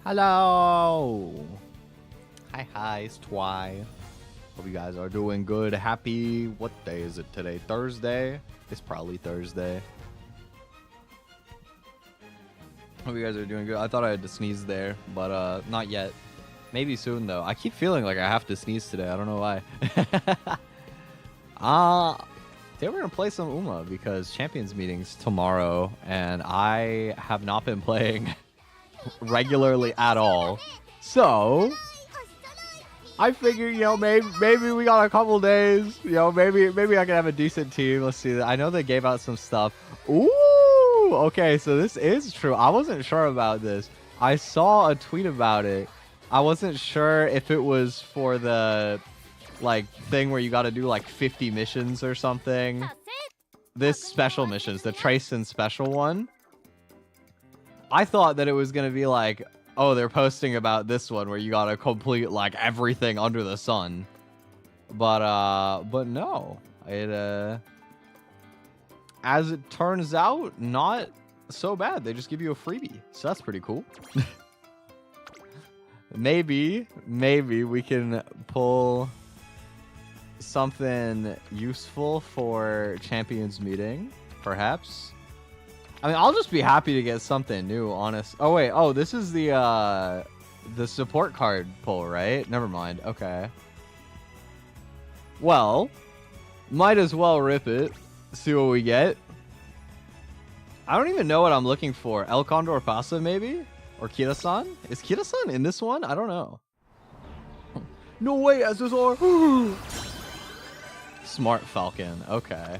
Hello. Hi, it's Twi. Hope you guys are doing good. Happy, what day is it today? Thursday? It's probably Thursday. Hope you guys are doing good. I thought I had to sneeze there, but not yet. Maybe soon though. I keep feeling like I have to sneeze today. I don't know why. Today we're gonna play some Uma because Champions meetings tomorrow, and I have not been playing regularly at all. So I figure, you know, maybe we got a couple days. You know, maybe I can have a decent team. Let's see. I know they gave out some stuff. Ooh, okay, so this is true. I wasn't sure about this. I saw a tweet about it. I wasn't sure if it was for the like thing where you got to do like 50 missions or something. This special missions, the Trace and special one. I thought that it was gonna be like, oh, they're posting about this one where you gotta complete like everything under the sun. But no. It as it turns out, not so bad. They just give you a freebie. So that's pretty cool. Maybe we can pull something useful for Champions meeting, perhaps. I mean, I'll just be happy to get something new, honest. Oh wait, oh, this is the support card pull, right? Never mind. Okay. Well, might as well rip it. See what we get. I don't even know what I'm looking for. El Condor Pasa, maybe? Or Kira-san? Is Kira-san in this one? I don't know. No way, SSR! Smart Falcon. Okay.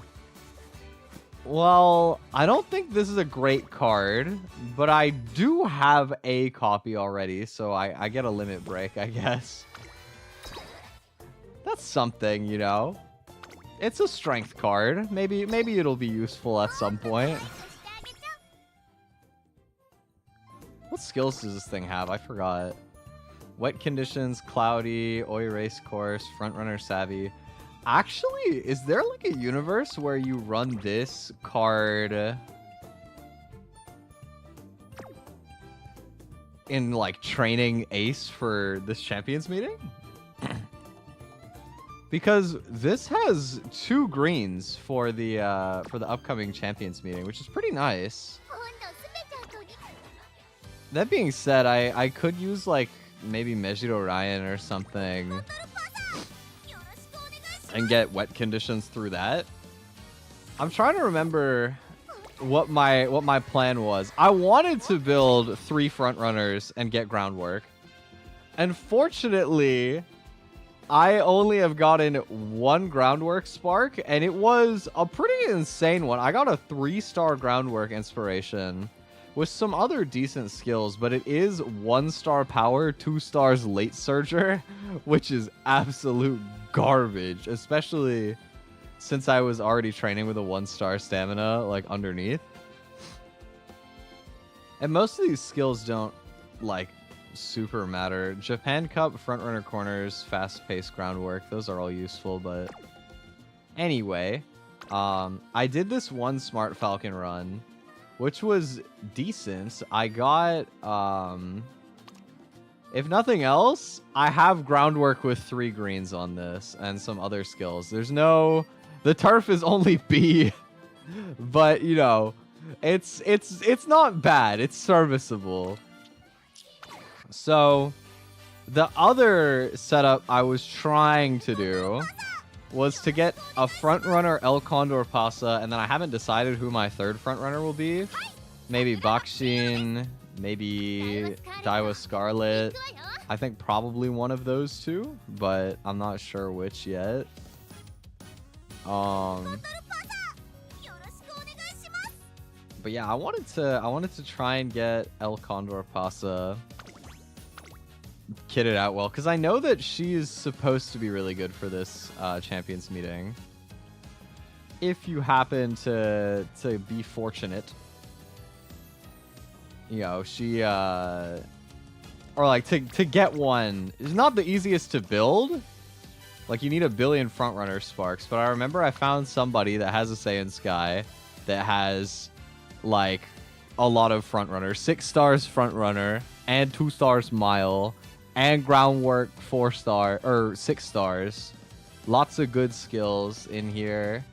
Well, I don't think this is a great card, but I do have a copy already, so I get a limit break, I guess. That's something, you know. It's a strength card. Maybe it'll be useful at some point. What skills does this thing have? I forgot. Wet conditions, cloudy, Oi race course, frontrunner savvy. Actually, is there like a universe where you run this card in like training Ace for this Champions meeting? Because this has 2 greens for the upcoming Champions meeting, which is pretty nice. That being said, I could use like maybe Mejiro Ryan or something and get wet conditions through that. I'm trying to remember what my plan was. I wanted to build 3 front runners and get groundwork. Unfortunately, I only have gotten 1 groundwork spark, and it was a pretty insane one. I got a 3-star groundwork inspiration with some other decent skills, but it is 1-star power, 2 stars late surger, which is absolute garbage, especially since I was already training with a 1-star stamina like underneath. And most of these skills don't like super matter. Japan Cup, frontrunner corners, fast-paced groundwork, those are all useful, but anyway, I did this one Smart Falcon run, which was decent. I got, if nothing else, I have groundwork with 3 greens on this and some other skills. There's no, the turf is only B, but you know, it's not bad. It's serviceable. So the other setup I was trying to do was to get a front runner El Condor Pasa, and then I haven't decided who my 3rd front runner will be. Maybe Bakshin, maybe Daiwa Scarlet. I think probably one of those 2, but I'm not sure which yet. But yeah, I wanted to try and get El Condor Pasa kitted out well, because I know that she's supposed to be really good for this Champions meeting. If you happen to be fortunate, you know, she or like to get one is not the easiest to build. Like, you need a billion frontrunner sparks, but I remember I found somebody that has a Saiyan Sky that has like a lot of front runner. 6 stars front runner and 2 stars mile and groundwork 4 star or 6 stars. Lots of good skills in here.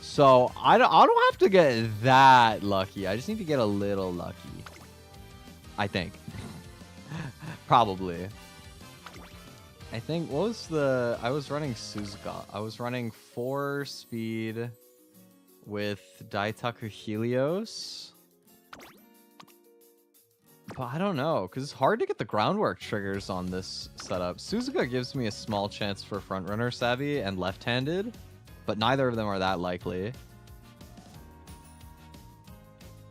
So I don't have to get that lucky. I just need to get a little lucky. I think. Probably. I think, what was the... I was running Suzuka. I was running 4 speed with Daitaku Helios. But I don't know, because it's hard to get the groundwork triggers on this setup. Suzuka gives me a small chance for frontrunner savvy and left-handed, but neither of them are that likely.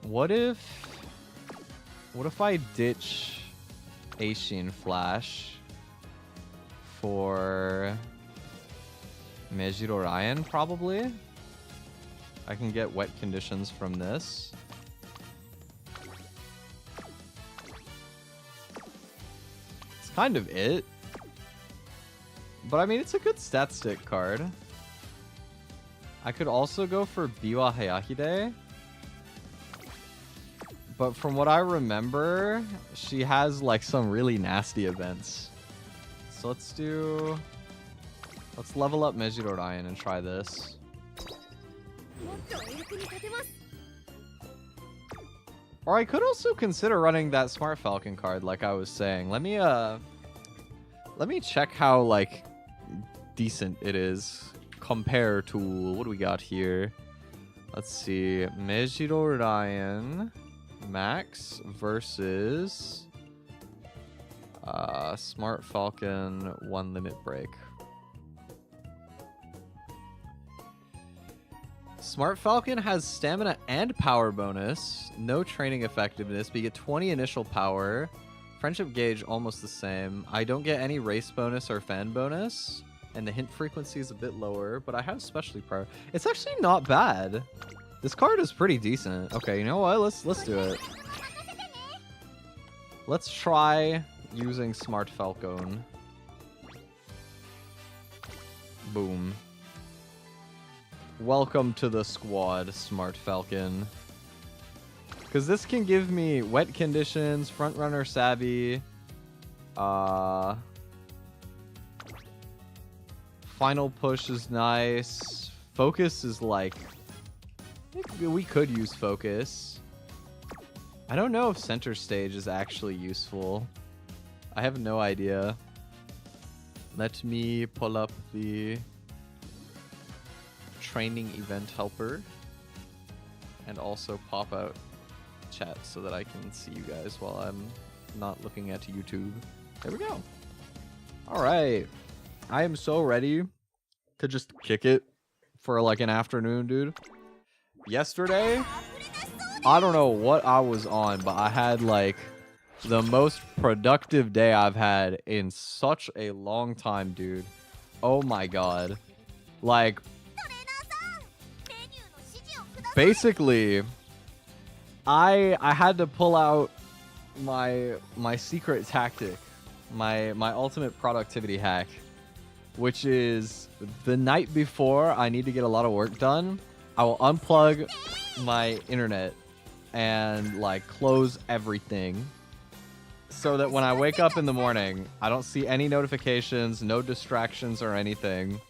What if I ditch Aishin Flash for Mejiro Ryan, probably? I can get wet conditions from this. It's kind of it. But I mean, it's a good stat stick card. I could also go for Biwa Hayahide. But from what I remember, she has like some really nasty events. So let's level up Mejiro Ryan and try this. Or I could also consider running that Smart Falcon card like I was saying. Let me check how like decent it is compared to what do we got here? Let's see. Mejiro Ryan Max versus Smart Falcon 1 limit break. Smart Falcon has stamina and power bonus, no training effectiveness, but you get 20 initial power. Friendship gauge almost the same. I don't get any race bonus or fan bonus, and the hint frequency is a bit lower, but I have specialty power. It's actually not bad. This card is pretty decent. Okay, you know what? Let's do it. Let's try using Smart Falcon. Boom. Welcome to the squad, Smart Falcon. Because this can give me wet conditions, front runner savvy, final push is nice. Focus is like, I think we could use focus. I don't know if center stage is actually useful. I have no idea. Let me pull up the training event helper and also pop out chat so that I can see you guys while I'm not looking at YouTube. There we go. All right. I am so ready to just kick it for like an afternoon, dude. Yesterday, I don't know what I was on, but I had like the most productive day I've had in such a long time, dude. Oh my god. Like, basically, I had to pull out my secret tactic, my ultimate productivity hack, which is the night before I need to get a lot of work done, I will unplug my internet and like close everything so that when I wake up in the morning, I don't see any notifications, no distractions or anything.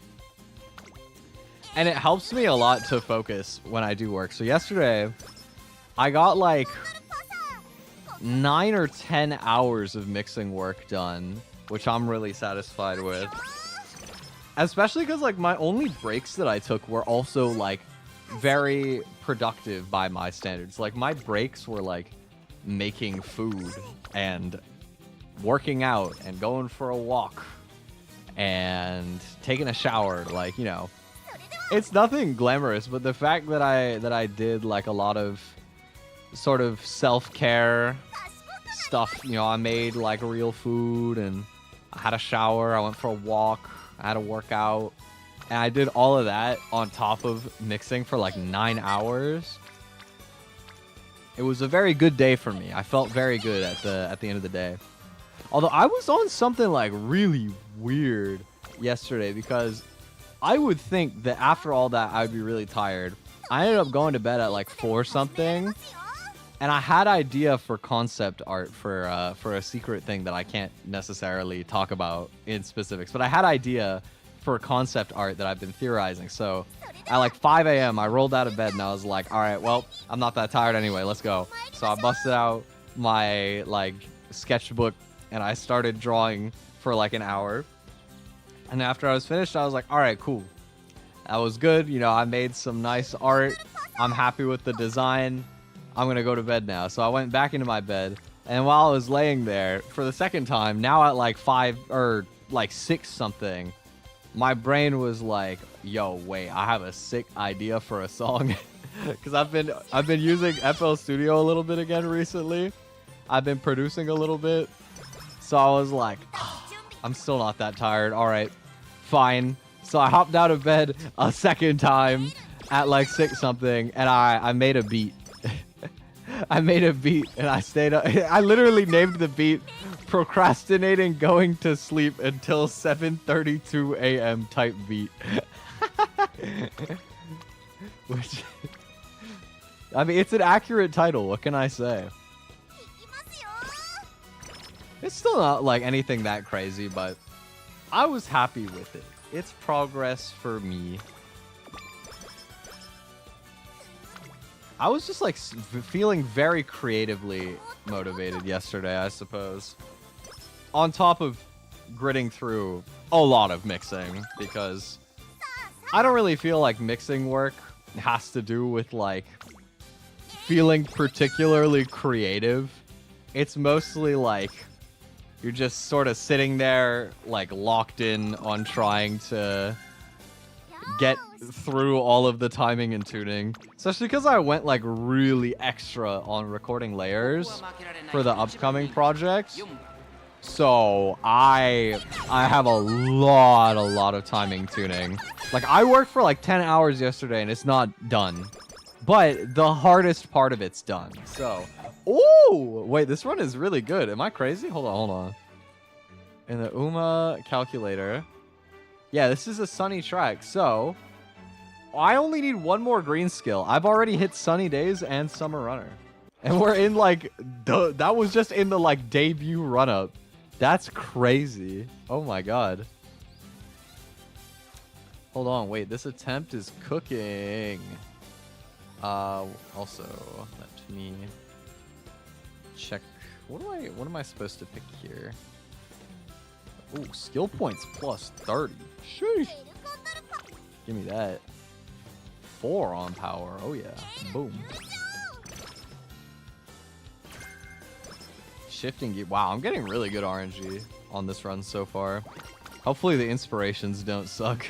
And it helps me a lot to focus when I do work. So yesterday, I got like 9 or 10 hours of mixing work done, which I'm really satisfied with. Especially because like my only breaks that I took were also like very productive by my standards. Like my breaks were like making food and working out and going for a walk and taking a shower, like, you know. It's nothing glamorous, but the fact that I did like a lot of sort of self-care stuff, you know, I made like real food and I had a shower, I went for a walk, I had a workout, and I did all of that on top of mixing for like 9 hours. It was a very good day for me. I felt very good at the end of the day. Although I was on something like really weird yesterday because I would think that after all that, I'd be really tired. I ended up going to bed at like 4 something. And I had idea for concept art for a secret thing that I can't necessarily talk about in specifics. But I had idea for concept art that I've been theorizing. So at like 5 a.m. I rolled out of bed and I was like, all right, well, I'm not that tired anyway. Let's go. So I busted out my like sketchbook and I started drawing for like an hour. And after I was finished, I was like, all right, cool. That was good. You know, I made some nice art. I'm happy with the design. I'm going to go to bed now. So I went back into my bed. And while I was laying there for the second time, now at like 5 or like 6 something, my brain was like, yo, wait, I have a sick idea for a song. Because I've been using FL Studio a little bit again recently. I've been producing a little bit. So I was like, oh, I'm still not that tired. All right, fine. So I hopped out of bed a second time at like 6 something, and I made a beat. I made a beat, and I stayed up. I literally named the beat "Procrastinating Going to Sleep Until 7:32 a.m." type beat. Which, I mean, it's an accurate title. What can I say? It's still not like anything that crazy, but I was happy with it. It's progress for me. I was just like feeling very creatively motivated yesterday, I suppose. On top of gritting through a lot of mixing, because I don't really feel like mixing work has to do with like feeling particularly creative. It's mostly like you're just sort of sitting there like locked in on trying to get through all of the timing and tuning, especially because I went like really extra on recording layers for the upcoming project. So I have a lot of timing tuning. Like I worked for like 10 hours yesterday and it's not done, but the hardest part of it's done. So, oh wait, this one is really good. Am I crazy? Hold on. In the Uma calculator. Yeah, this is a sunny track. So I only need one more green skill. I've already hit Sunny Days and Summer Runner. And we're in like, that was just in the like debut run up. That's crazy. Oh my god. Hold on, wait, this attempt is cooking. Also, let me check. What am I supposed to pick here? Ooh, skill points plus 30. Sheesh. Give me that. 4 on power. Oh yeah. Boom. Shifting gear. Wow, I'm getting really good RNG on this run so far. Hopefully the inspirations don't suck.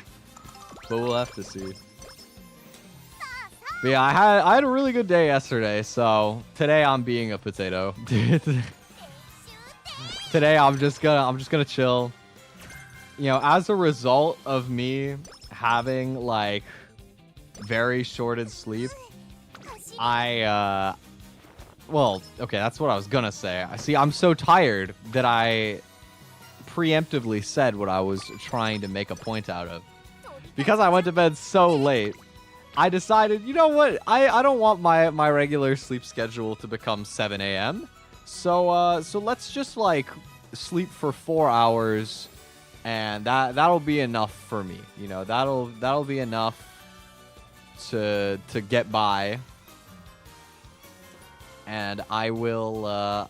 But we'll have to see. But yeah, I had a really good day yesterday, so today I'm being a potato. Today I'm just gonna chill. You know, as a result of me having like very shorted sleep, well, okay, that's what I was gonna say. I'm so tired that I preemptively said what I was trying to make a point out of. Because I went to bed so late, I decided, you know what? I don't want my regular sleep schedule to become 7 a.m. So let's just like sleep for 4 hours, and that'll be enough for me. You know, that'll be enough to get by. And I will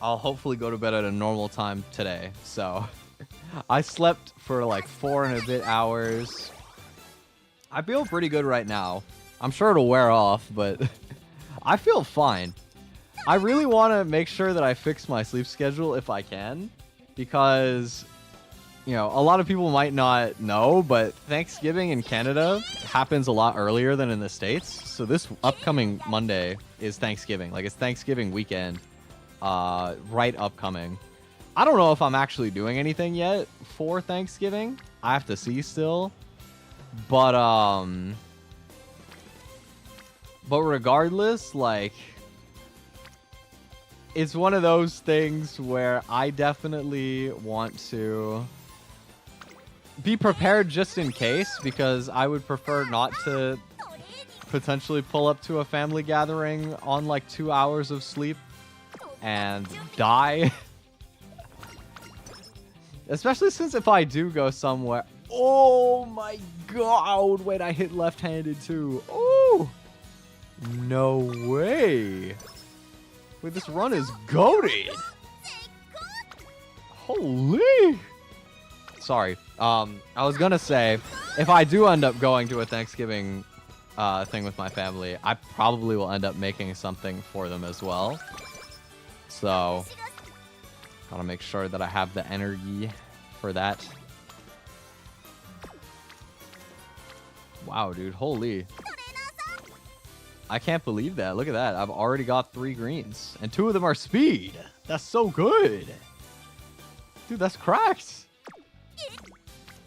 I'll hopefully go to bed at a normal time today. So I slept for like 4 and a bit hours. I feel pretty good right now. I'm sure it'll wear off, but I feel fine. I really want to make sure that I fix my sleep schedule if I can, because, you know, a lot of people might not know, but Thanksgiving in Canada happens a lot earlier than in the States. So this upcoming Monday is Thanksgiving. Like, it's Thanksgiving weekend, right upcoming. I don't know if I'm actually doing anything yet for Thanksgiving. I have to see still. But regardless, like, it's one of those things where I definitely want to be prepared just in case, because I would prefer not to potentially pull up to a family gathering on like 2 hours of sleep and die. Especially since if I do go somewhere... Oh my god! Wait, I hit left-handed too. Oh! No way! Wait, this run is goated! Holy! Sorry. I was gonna say, if I do end up going to a Thanksgiving thing with my family, I probably will end up making something for them as well. So, gotta make sure that I have the energy for that. Wow, dude. Holy. I can't believe that. Look at that. I've already got 3 greens. And 2 of them are speed. That's so good. Dude, that's cracked.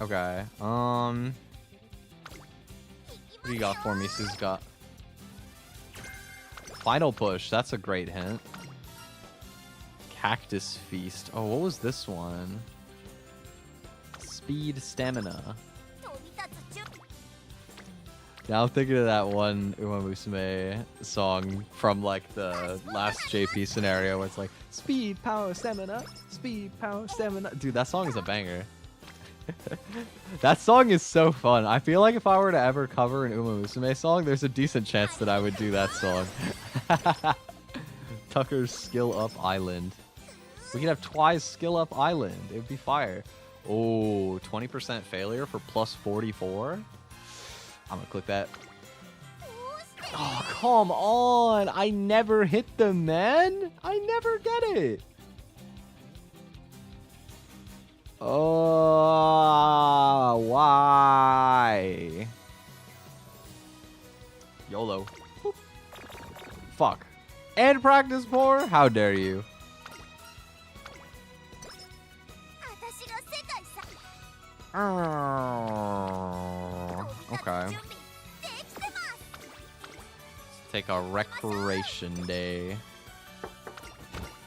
Okay. What do you got for me, Suzuka? Final push. That's a great hint. Cactus Feast. Oh, what was this one? Speed Stamina. Now I'm thinking of that one Umamusume song from like the last JP scenario where it's like speed, power, stamina, speed, power, stamina. Dude, that song is a banger. That song is so fun. I feel like if I were to ever cover an Umamusume song, there's a decent chance that I would do that song. Tucker's Skill Up Island. We could have Twi's Skill Up Island. It would be fire. Oh, 20% failure for plus 44. I'm gonna click that. Oh, come on. I never hit them, man. I never get it. Oh, why? YOLO. Boop. Fuck. And practice more? How dare you? Okay. Let's take a recreation day.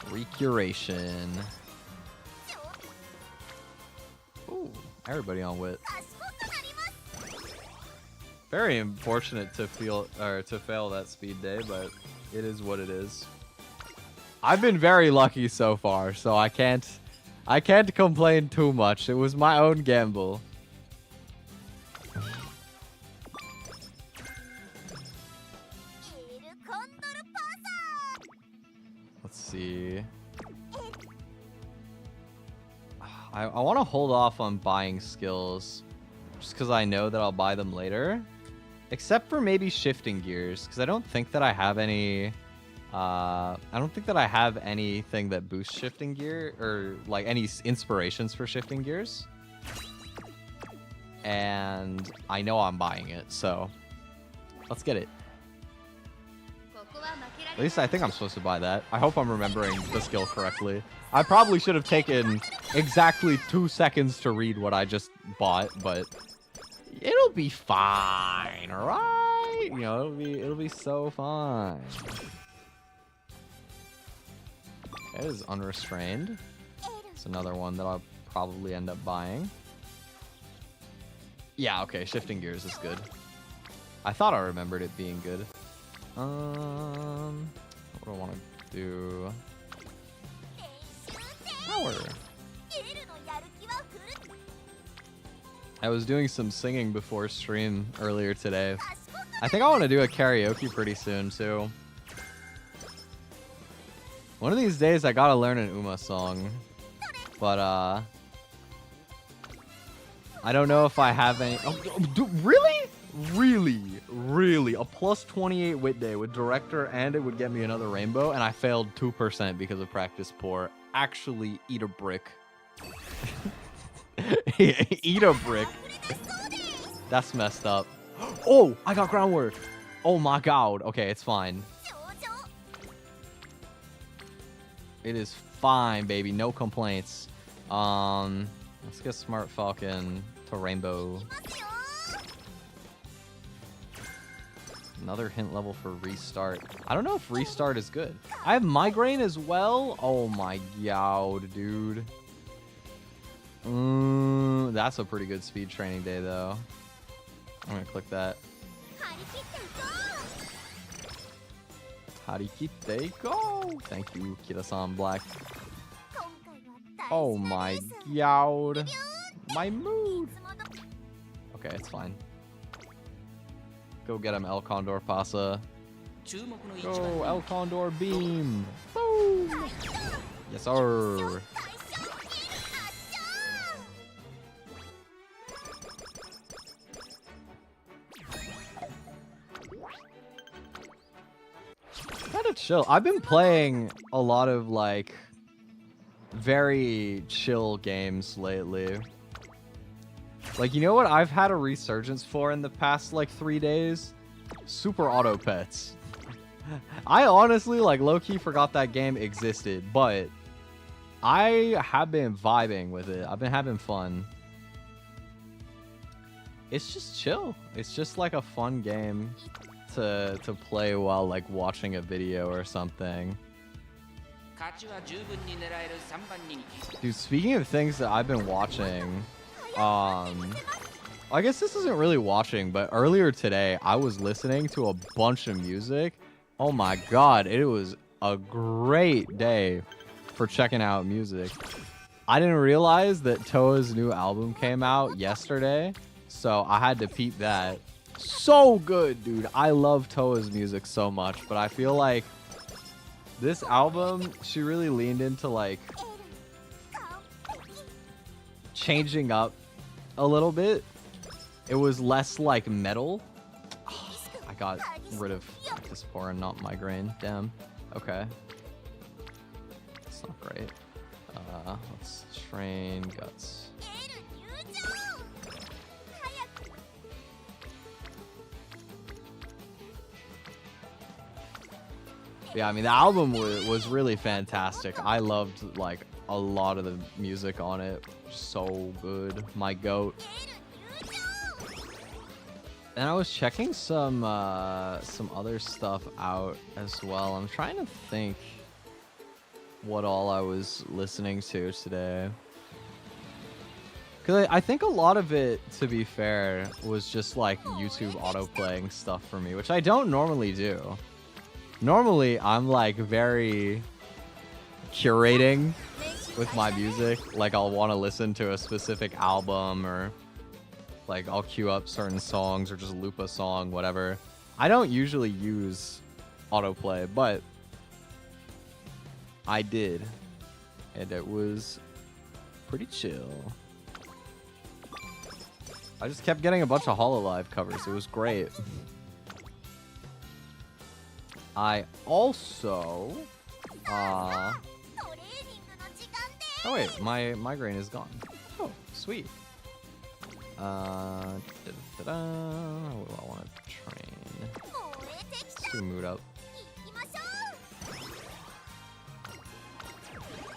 Recuration. Ooh, everybody on wit. Very unfortunate to fail that speed day, but it is what it is. I've been very lucky so far, so I can't complain too much. It was my own gamble. Let's see. I want to hold off on buying skills just because I know that I'll buy them later. Except for maybe shifting gears, because I don't think that I have any... I don't think that I have anything that boosts shifting gear, or like any inspirations for shifting gears. And I know I'm buying it, so let's get it. At least I think I'm supposed to buy that. I hope I'm remembering the skill correctly. I probably should have taken exactly 2 seconds to read what I just bought, but it'll be fine, right? You know, it'll be so fine. It is unrestrained. It's another one that I'll probably end up buying. Yeah, okay, shifting gears is good. I thought I remembered it being good. What do I want to do? Power. I was doing some singing before stream earlier today. I think I want to do a karaoke pretty soon too. One of these days I gotta learn an Uma song. But I don't know if I have any. Oh, dude, really? Really? A plus 28 wit day with director, and it would get me another rainbow, and I failed 2% because of practice poor. Actually, eat a brick. Eat a brick. That's messed up. Oh, I got groundwork. Oh my god. Okay, it's fine. It is fine, baby. No complaints. Let's get Smart Falcon to Rainbow. Another hint level for Restart. I don't know if Restart is good. I have Migraine as well. Oh my god, dude. That's a pretty good speed training day, though. I'm gonna click that. Harikite, go! Thank you, Kira-san Black. Oh my god. My mood. Okay, it's fine. Go get him, El Condor Pasa. Go, El Condor Beam. Boom. Yes, sir. Kind of chill. I've been playing a lot of like very chill games lately. Like, you know what I've had a resurgence for in the past like 3 days? Super Auto Pets. I honestly like low-key forgot that game existed, but I have been vibing with it. I've been having fun. It's just chill. It's just like a fun game to play while like watching a video or something. Dude, speaking of things that I've been watching, I guess this isn't really watching, but earlier today I was listening to a bunch of music. Oh my god, it was a great day for checking out music. I didn't realize that Toa's new album came out yesterday, so I had to peep that. So good, dude. I love Toa's music so much, but I feel like this album, she really leaned into like changing up a little bit. It was less like metal. I got rid of Dysphoria, not migraine. Damn. Okay. It's not great. Let's train guts. Yeah, I mean, the album was really fantastic. I loved like a lot of the music on it. So good. My goat. And I was checking some other stuff out as well. I'm trying to think what all I was listening to today. Because I think a lot of it, to be fair, was just like YouTube auto-playing stuff for me, which I don't normally do. Normally, I'm like very curating with my music. Like, I'll want to listen to a specific album, or like I'll queue up certain songs or just loop a song, whatever. I don't usually use autoplay, but I did, and it was pretty chill. I just kept getting a bunch of Hololive covers. It was great. I also oh wait, my migraine is gone. Oh, sweet. What do I want to train? Let's do mood up.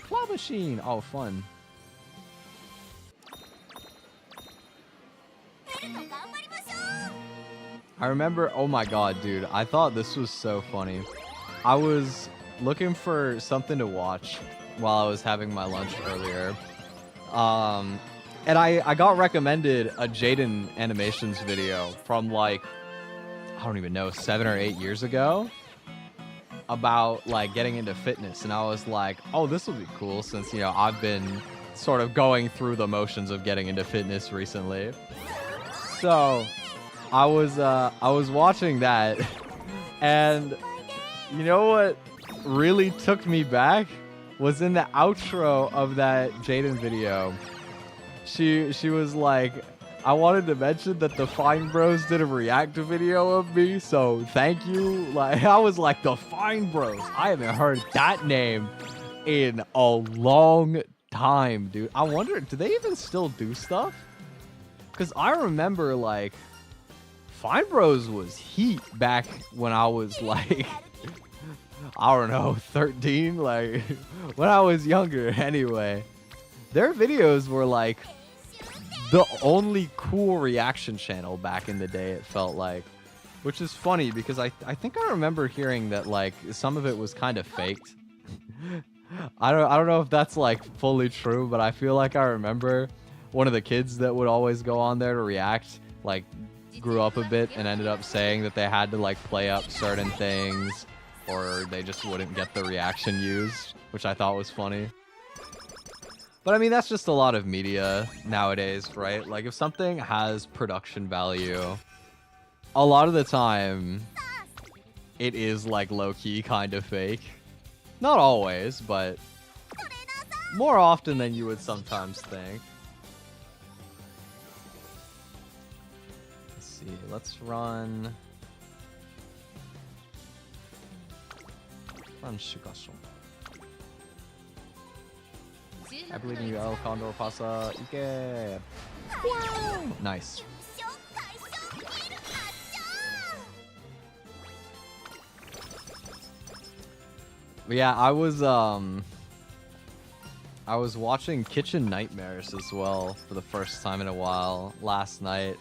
Claw machine! Oh, fun. I remember, oh my god, dude, I thought this was so funny. I was looking for something to watch while I was having my lunch earlier. And I got recommended a Jaden Animations video from like, I don't even know, 7 or 8 years ago about like getting into fitness. And I was like, oh, this will be cool since, you know, I've been sort of going through the motions of getting into fitness recently. So I was watching that, and you know what really took me back was in the outro of that Jaden video. She was like, I wanted to mention that the Fine Bros did a react video of me, so thank you. Like, I was like, the Fine Bros. I haven't heard that name in a long time, dude. I wonder, do they even still do stuff? Because I remember, like, Fine Bros was heat back when I was, like, I don't know, 13? Like, when I was younger, anyway. Their videos were, like, the only cool reaction channel back in the day, it felt like. Which is funny, because I think I remember hearing that, like, some of it was kind of faked. I don't know if that's, like, fully true, but I feel like I remember one of the kids that would always go on there to react, like, grew up a bit and ended up saying that they had to, like, play up certain things or they just wouldn't get the reaction used, which I thought was funny. But I mean, that's just a lot of media nowadays, right? Like, if something has production value, a lot of the time, it is, like, low-key kind of fake. Not always, but more often than you would sometimes think. Let's see, let's run Shukasho. I believe in you, El Condor Pasa. Ike! Wow. Nice. But yeah, I was watching Kitchen Nightmares as well for the first time in a while last night.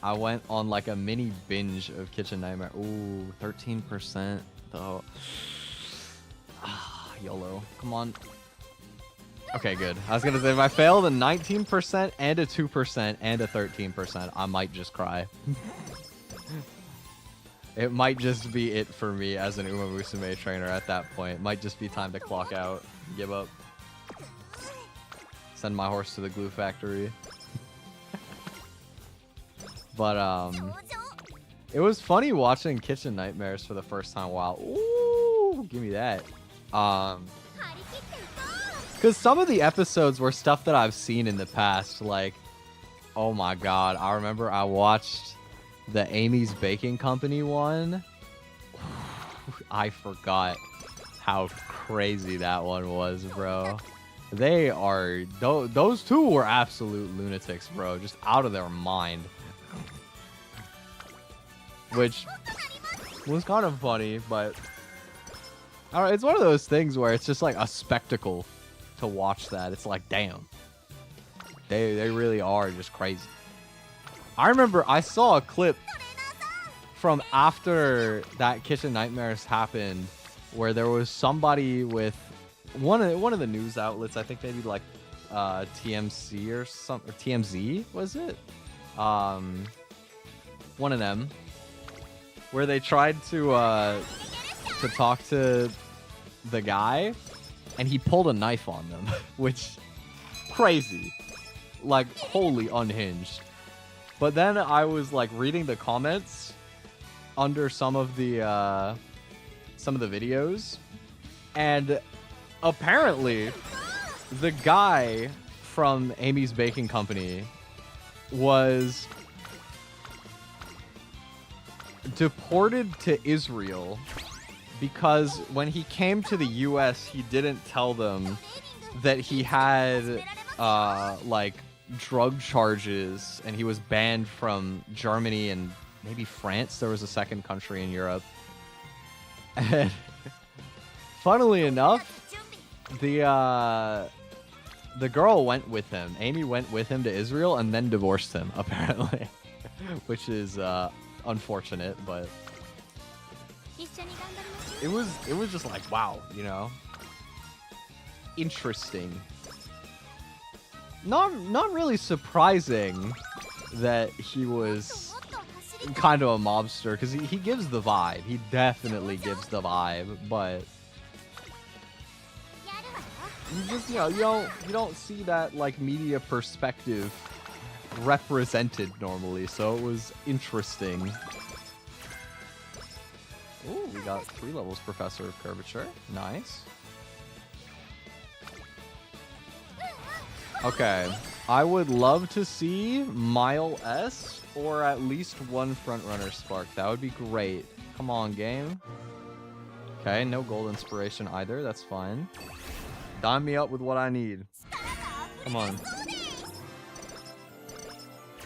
I went on like a mini binge of Kitchen Nightmare. Ooh, 13% though. YOLO. Come on. Okay, good. I was gonna say, if I failed a 19% and a 2% and a 13%, I might just cry. It might just be it for me as an Umamusume trainer at that point. It might just be time to clock out, give up. Send my horse to the glue factory. But, it was funny watching Kitchen Nightmares for the first time in a while. Ooh, give me that. Because some of the episodes were stuff that I've seen in the past. Like, oh my god, I remember I watched the Amy's Baking Company one. I forgot how crazy that one was, bro. They are... Those two were absolute lunatics, bro. Just out of their mind. Which was kind of funny, but... I don't know, it's one of those things where it's just like a spectacle to watch that. It's like, damn. They really are just crazy. I remember I saw a clip from after that Kitchen Nightmares happened where there was somebody with one of the news outlets, I think maybe like TMC or something, or TMZ was it? One of them, where they tried to talk to the guy and he pulled a knife on them, which crazy, like wholly unhinged. But then I was like reading the comments under some of the videos, and apparently the guy from Amy's Baking Company was deported to Israel because when he came to the US, he didn't tell them that he had like drug charges, and he was banned from Germany and maybe France. There was a second country in Europe. And funnily enough, the girl went with him. Amy went with him to Israel and then divorced him, apparently. Which is unfortunate, but it was just like, wow, you know? Interesting. Not really surprising that he was kind of a mobster, because he gives the vibe. He definitely gives the vibe, but you just, you know, you don't see that like media perspective represented normally, so it was interesting. Ooh, we got 3 levels Professor of Curvature. Nice. Okay, I would love to see Mile S or at least one Frontrunner Spark. That would be great. Come on, game. Okay, no gold inspiration either. That's fine. Dime me up with what I need. Come on.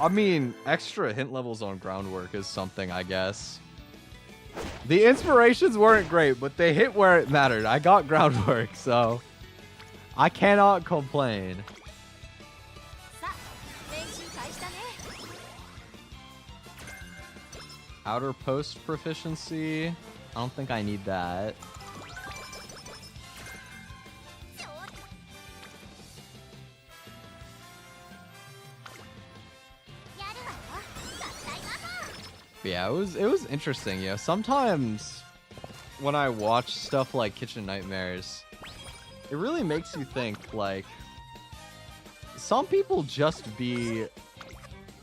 I mean, extra hint levels on groundwork is something, I guess. The inspirations weren't great, but they hit where it mattered. I got groundwork, so I cannot complain. Outer post proficiency. I don't think I need that. But yeah, it was interesting, you know. Sometimes when I watch stuff like Kitchen Nightmares, it really makes you think, like, some people just be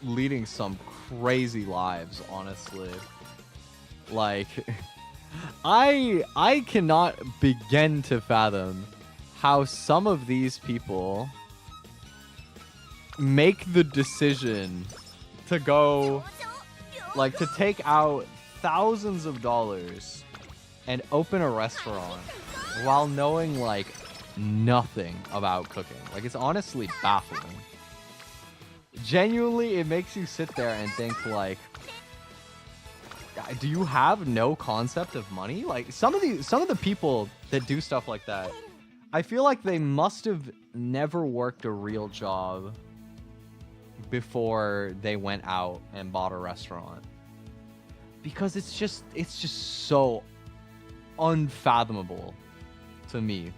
leading some crazy lives, honestly. Like, I cannot begin to fathom how some of these people make the decision to go, like, to take out thousands of dollars and open a restaurant while knowing, like, nothing about cooking. Like, it's honestly baffling. Genuinely, it makes you sit there and think, like, do you have no concept of money? Like, some of the people that do stuff like that, I feel like they must have never worked a real job before they went out and bought a restaurant. Because it's just so unfathomable to me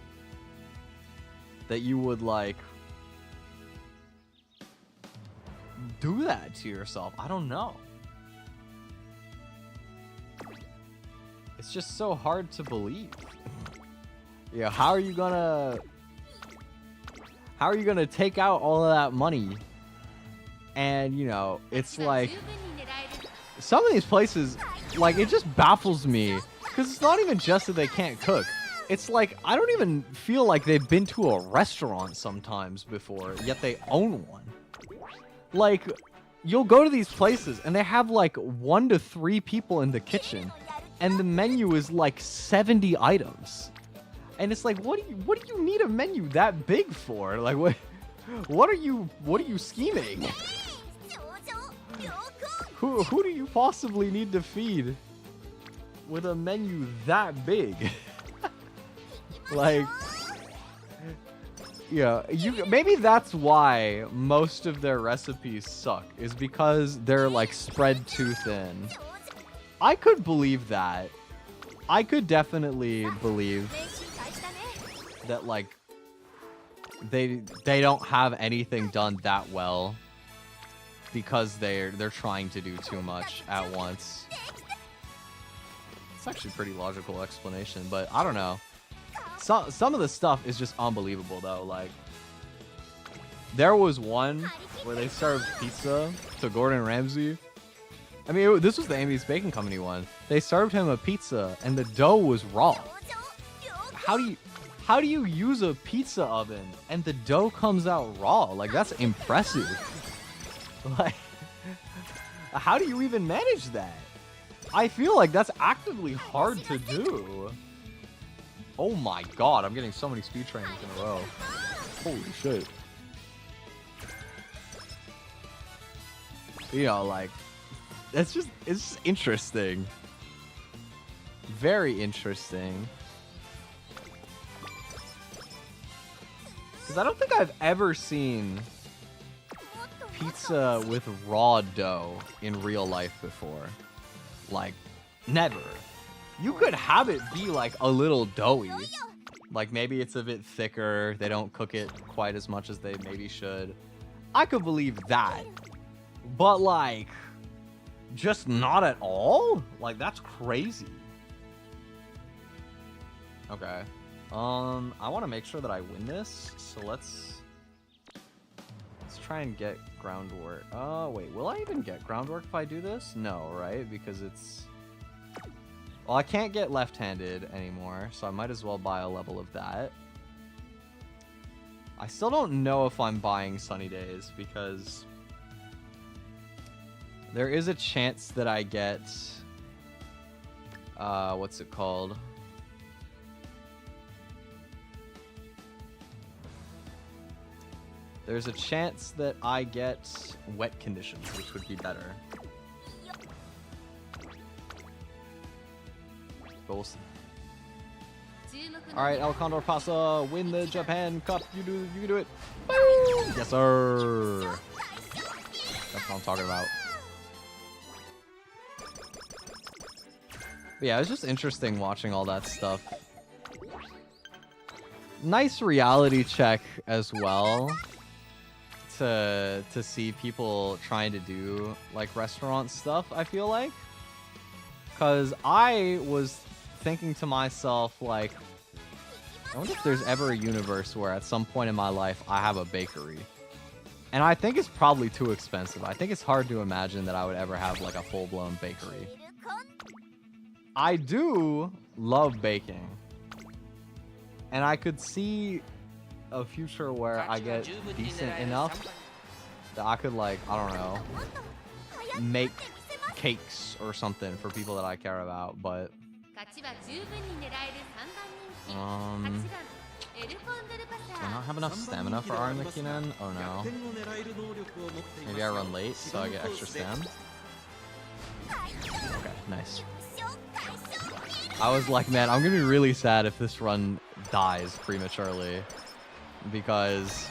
that you would, like, do that to yourself. I don't know. It's just so hard to believe. Yeah, how are you gonna take out all of that money? And, you know, it's like, some of these places, like, it just baffles me. Because it's not even just that they can't cook. It's like, I don't even feel like they've been to a restaurant sometimes before, yet they own one. Like, you'll go to these places and they have like 1 to 3 people in the kitchen, and the menu is like 70 items. And it's like, what do you need a menu that big for? Like, what are you scheming? Who do you possibly need to feed with a menu that big? Like, yeah, maybe that's why most of their recipes suck, is because they're like spread too thin. I could believe that. I could definitely believe that, like, they don't have anything done that well because they're trying to do too much at once. It's actually a pretty logical explanation, but I don't know. Some of the stuff is just unbelievable, though. Like, there was one where they served pizza to Gordon Ramsay. I mean, this was the Amy's Baking Company one. They served him a pizza, and the dough was raw. How do you use a pizza oven and the dough comes out raw? Like, that's impressive. Like, how do you even manage that? I feel like that's actively hard to do. Oh my god, I'm getting so many speed trainings in a row. Holy shit. You know, like, it's just interesting. Very interesting. Because I don't think I've ever seen pizza with raw dough in real life before. Like, never. You could have it be like a little doughy. Like, maybe it's a bit thicker. They don't cook it quite as much as they maybe should. I could believe that. But, like, just not at all? Like, that's crazy. Okay. I want to make sure that I win this. So let's try and get groundwork. Oh, wait. Will I even get groundwork if I do this? No, right? Because it's... Well, I can't get left-handed anymore, so I might as well buy a level of that. I still don't know if I'm buying Sunny Days, because there is a chance that I get... what's it called? There's a chance that I get wet conditions, which would be better. Goals. Alright, El Condor Pasa, win the Japan Cup. You can do it. Woo! Yes, sir. That's what I'm talking about. But yeah, it's just interesting watching all that stuff. Nice reality check as well. To see people trying to do like restaurant stuff, I feel like. Because I was thinking to myself, like, I wonder if there's ever a universe where at some point in my life I have a bakery. And I think it's probably too expensive. I think it's hard to imagine that I would ever have like a full-blown bakery. I do love baking. And I could see a future where I get decent enough that I could, like, I don't know, make cakes or something for people that I care about, but do I not have enough stamina for Armakinen? Oh no. Maybe I run late so I get extra stam. Okay, nice. I was like, man, I'm gonna be really sad if this run dies prematurely, because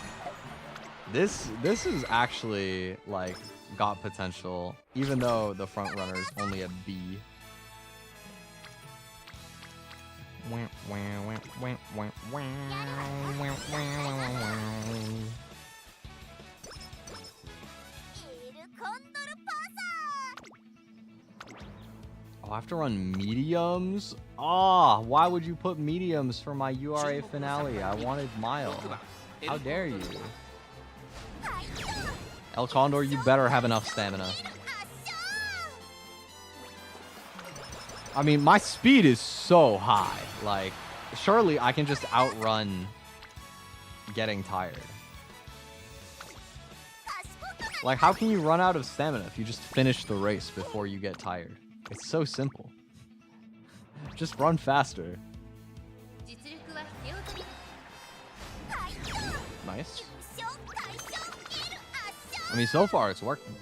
this is actually like got potential, even though the front runner is only a B. Oh, I have to run mediums? Ah, why would you put mediums for my URA finale? I wanted mild. How dare you? El Condor, you better have enough stamina. I mean, my speed is so high. Like, surely I can just outrun getting tired. Like, how can you run out of stamina if you just finish the race before you get tired? It's so simple. Just run faster. Nice. I mean, so far it's working.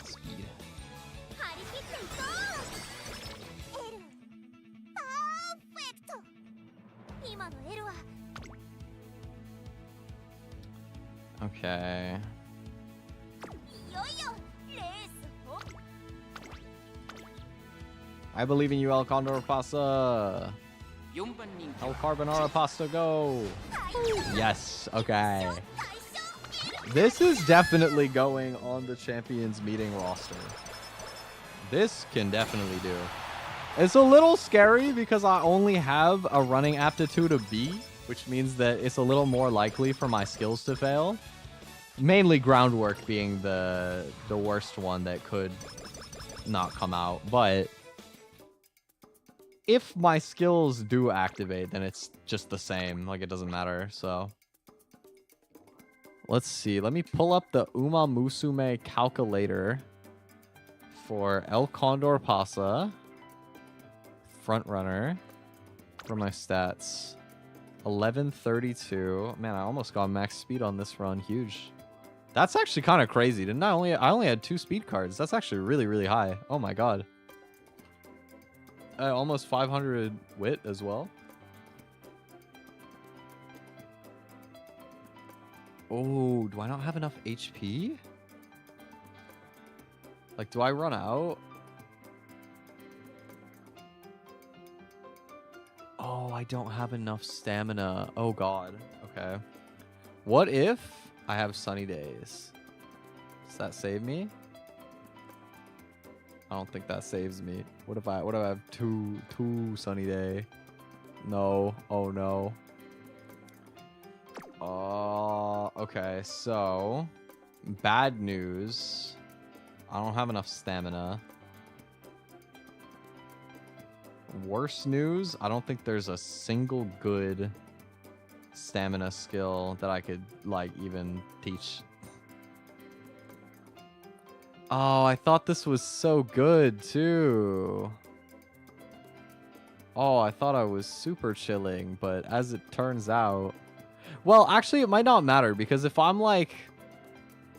Speed. Okay. I believe in you, El Condor Pasta. El Carbonara Pasta, go. Yes, okay. This is definitely going on the Champions Meeting roster. This can definitely do. It's a little scary because I only have a running aptitude of B, which means that it's a little more likely for my skills to fail. Mainly groundwork being the worst one that could not come out, but if my skills do activate, then it's just the same. Like, it doesn't matter, so. Let's see. Let me pull up the Umamusume calculator for El Condor Pasa. Front runner for my stats. 1132. Man, I almost got max speed on this run. Huge. That's actually kind of crazy. Didn't I only had 2 speed cards. That's actually really, really high. Oh my god. Almost 500 wit as well. Oh, do I not have enough HP? Like, do I run out? Oh, I don't have enough stamina. Oh god. Okay. What if I have sunny days? Does that save me? I don't think that saves me. What if I have two sunny day? No. Oh no. Okay, so bad news. I don't have enough stamina. Worse news, I don't think there's a single good stamina skill that I could, like, even teach. Oh, I thought this was so good, too. Oh, I thought I was super chilling, but as it turns out... Well, actually, it might not matter, because if I'm, like...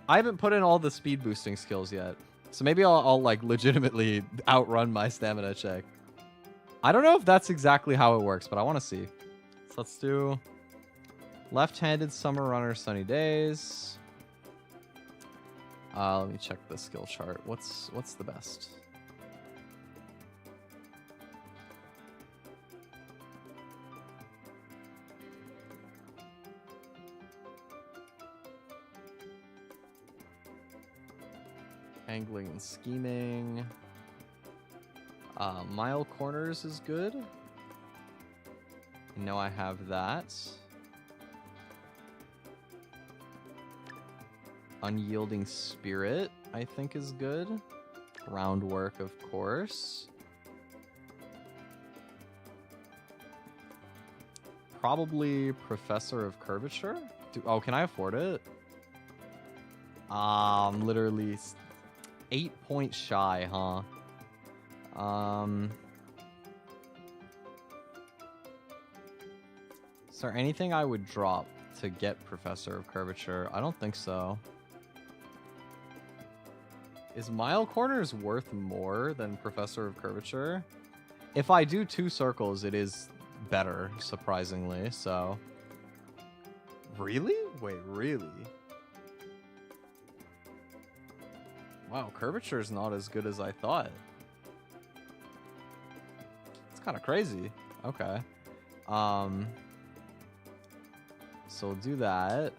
I haven't put in all the speed boosting skills yet. So maybe I'll like, legitimately outrun my stamina check. I don't know if that's exactly how it works, but I want to see. So let's do... Left-handed summer runner, sunny days. Let me check the skill chart. What's the best? Angling and scheming. Mile corners is good. I know I have that. Unyielding spirit, I think, is good. Groundwork, of course. Probably Professor of Curvature. Oh, can I afford it? I'm literally 8 points shy, huh? Is there anything I would drop to get Professor of Curvature? I don't think so. Is Mile Corners worth more than Professor of Curvature? If I do 2 circles, it is better, surprisingly, so... Really? Wait, really? Wow, Curvature is not as good as I thought. It's kind of crazy. Okay. So we'll do that.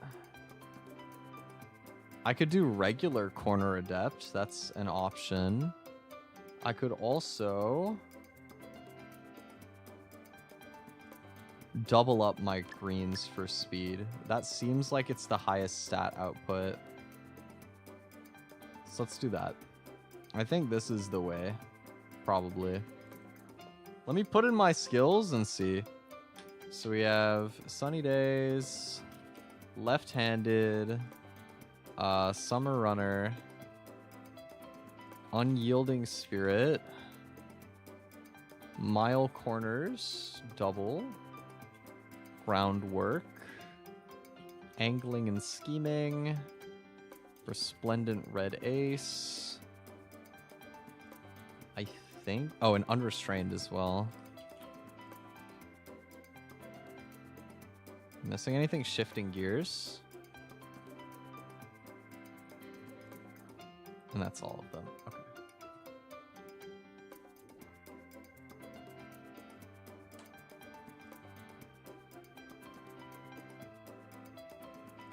I could do regular Corner Adept. That's an option. I could also double up my greens for speed. That seems like it's the highest stat output. So let's do that. I think this is the way. Probably. Let me put in my skills and see. So we have Sunny Days, Left-Handed, Summer Runner, Unyielding Spirit, Mile Corners, Double, Groundwork, Angling and Scheming, Resplendent Red Ace, I think... Oh, and Unrestrained as well. Missing anything? Shifting Gears. And that's all of them. Okay.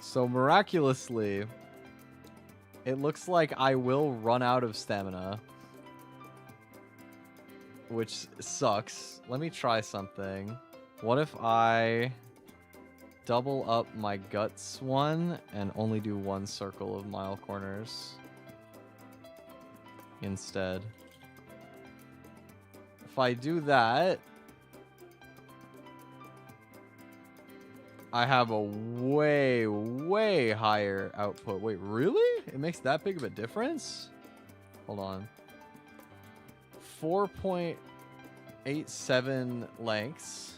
So miraculously, it looks like I will run out of stamina, which sucks. Let me try something. What if I double up my guts one and only do 1 circle of Mile Corners instead? If I do that, I have a way, way higher output. Wait, really? It makes that big of a difference? Hold on. 4.87 lengths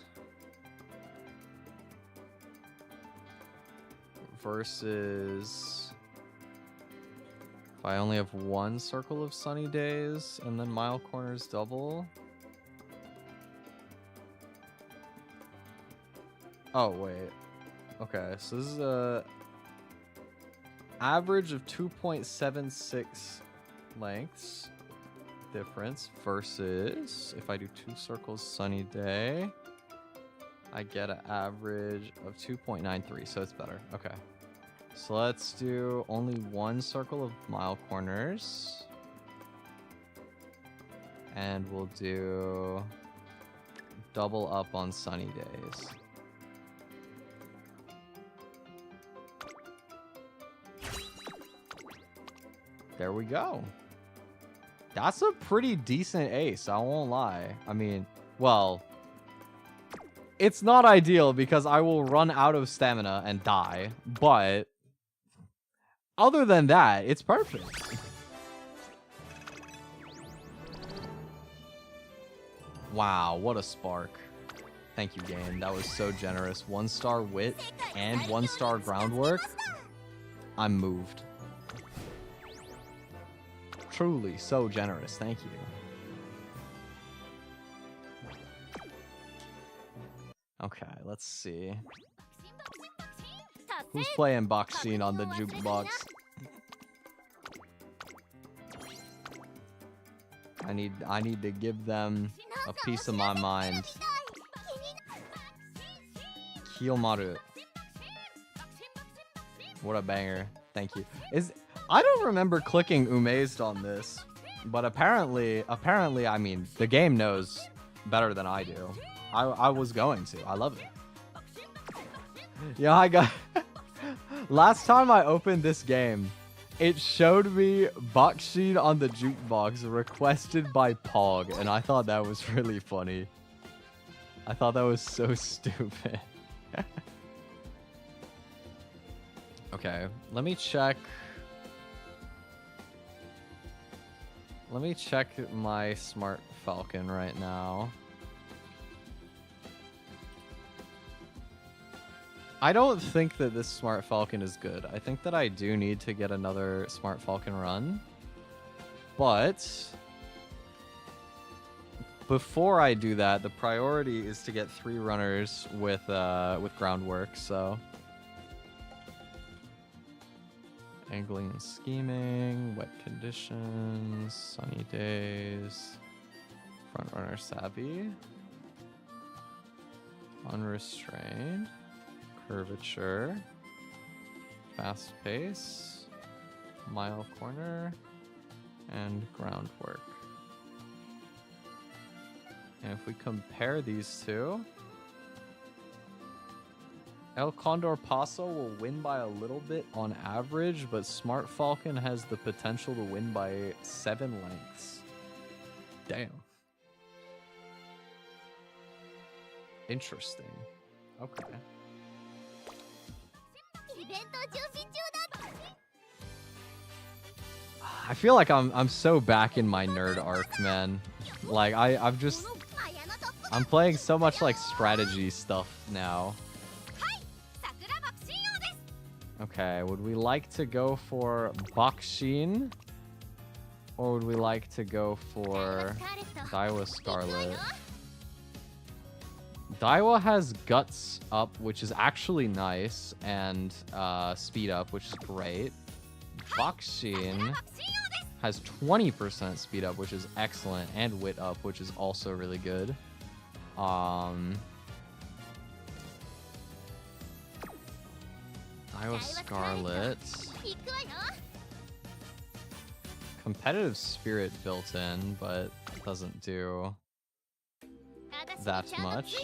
versus if I only have 1 circle of Sunny Days and then Mile Corners double. Oh, wait. Okay, so this is a average of 2.76 lengths difference versus if I do 2 circles Sunny Day, I get an average of 2.93, so it's better. Okay. So let's do only 1 circle of Mile Corners. And we'll do double up on Sunny Days. There we go. That's a pretty decent ace, I won't lie. I mean, well, it's not ideal because I will run out of stamina and die, but other than that, it's perfect. Wow, what a spark. Thank you, game. That was so generous. 1-star wit and 1-star groundwork. I'm moved. Truly so generous. Thank you. Okay, let's see. Who's playing backseat on the jukebox? I need to give them a piece of my mind. Kiyomaru. What a banger. Thank you. I don't remember clicking Umazed on this, but apparently, I mean, the game knows better than I do. I was going to. I love it. Yeah, I got... Last time I opened this game, it showed me backseat on the jukebox requested by Pog, and I thought that was really funny. I thought that was so stupid. Okay, let me check. Let me check my Smart Falcon right now. I don't think that this Smart Falcon is good. I think that I do need to get another Smart Falcon run. But before I do that, the priority is to get 3 runners with groundwork, so angling and scheming, wet conditions, sunny days, front runner savvy, unrestrained, curvature, fast pace, mile corner, and groundwork. And if we compare these two, El Condor Paso will win by a little bit on average, but Smart Falcon has the potential to win by 7 lengths. Damn. Interesting. Okay. I feel like I'm so back in my nerd arc, man. Like I'm playing so much like strategy stuff now. Okay, would we like to go for Bakshin? Or would we like to go for Daiwa Scarlet? Daiwa has Guts up, which is actually nice, and Speed up, which is great. Bakshin has 20% Speed up, which is excellent, and Wit up, which is also really good. Daiwa Scarlet. Competitive Spirit built in, but doesn't do that much.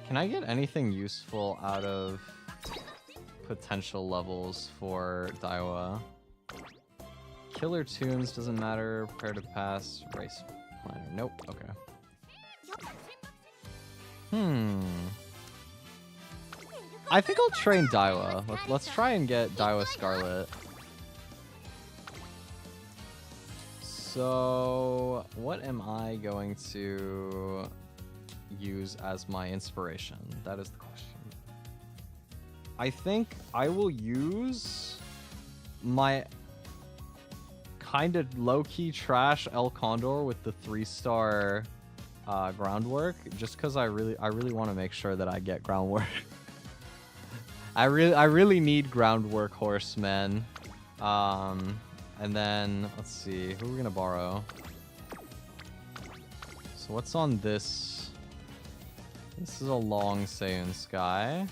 Can I get anything useful out of potential levels for Daiwa? Killer Tunes doesn't matter. Prepare to pass. Race planner. Nope. Okay. I think I'll train Daiwa. Let's try and get Daiwa Scarlet. So, what am I going to use as my inspiration? That is the question. I think I will use my kind of low-key trash El Condor with the 3-star groundwork, just because I really want to make sure that I get groundwork. I really need groundwork, horsemen. And then let's see, who are we gonna borrow? So what's on this? This is a long Seiyun Sky.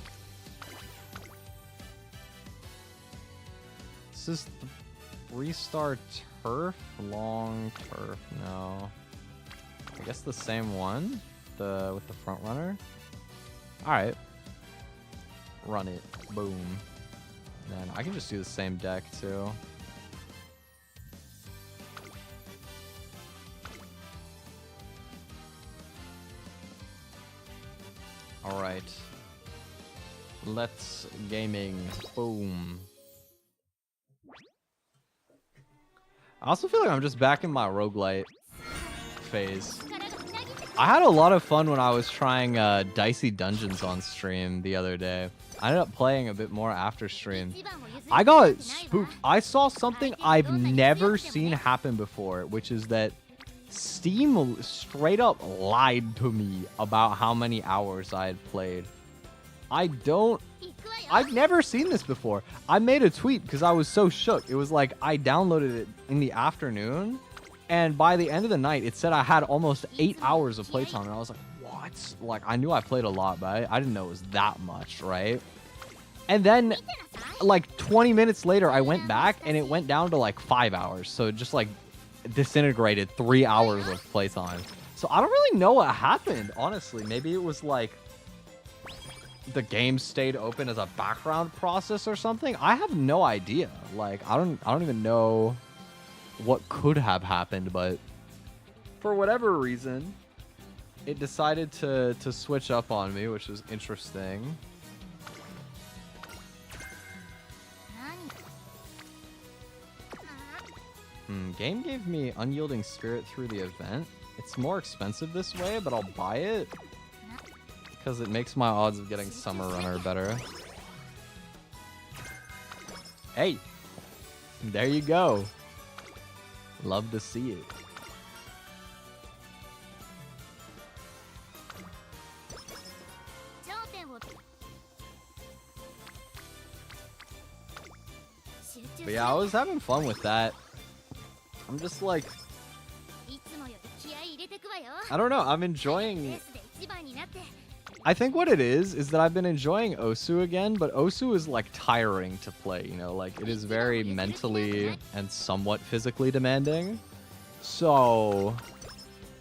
This is the 3-star turf, long turf. No, I guess the same one, with the front runner. All right. Run it. Boom. And then I can just do the same deck too. Alright. Let's gaming. Boom. I also feel like I'm just back in my roguelite phase. I had a lot of fun when I was trying Dicey Dungeons on stream the other day. I ended up playing a bit more after stream. I got spooked. I saw something I've never seen happen before, which is that Steam straight up lied to me about how many hours I had played. I've never seen this before. I made a tweet because I was so shook. It was like I downloaded it in the afternoon, and by the end of the night, it said I had almost 8 hours of playtime, and I was like, what? Like, I knew I played a lot, but I didn't know it was that much, right? And then like 20 minutes later, I went back and it went down to like 5 hours. So it just like disintegrated 3 hours of playtime. So I don't really know what happened, honestly. Maybe it was like the game stayed open as a background process or something. I have no idea. Like I don't even know what could have happened, but for whatever reason, it decided to switch up on me, which is interesting. Game gave me Unyielding Spirit through the event. It's more expensive this way, but I'll buy it because it makes my odds of getting Summer Runner better. Hey, there you go. Love to see it. But yeah, I was having fun with that. I'm just like, I don't know, I'm enjoying... I think what it is that I've been enjoying Osu again, but Osu is like tiring to play, you know, like it is very mentally and somewhat physically demanding. So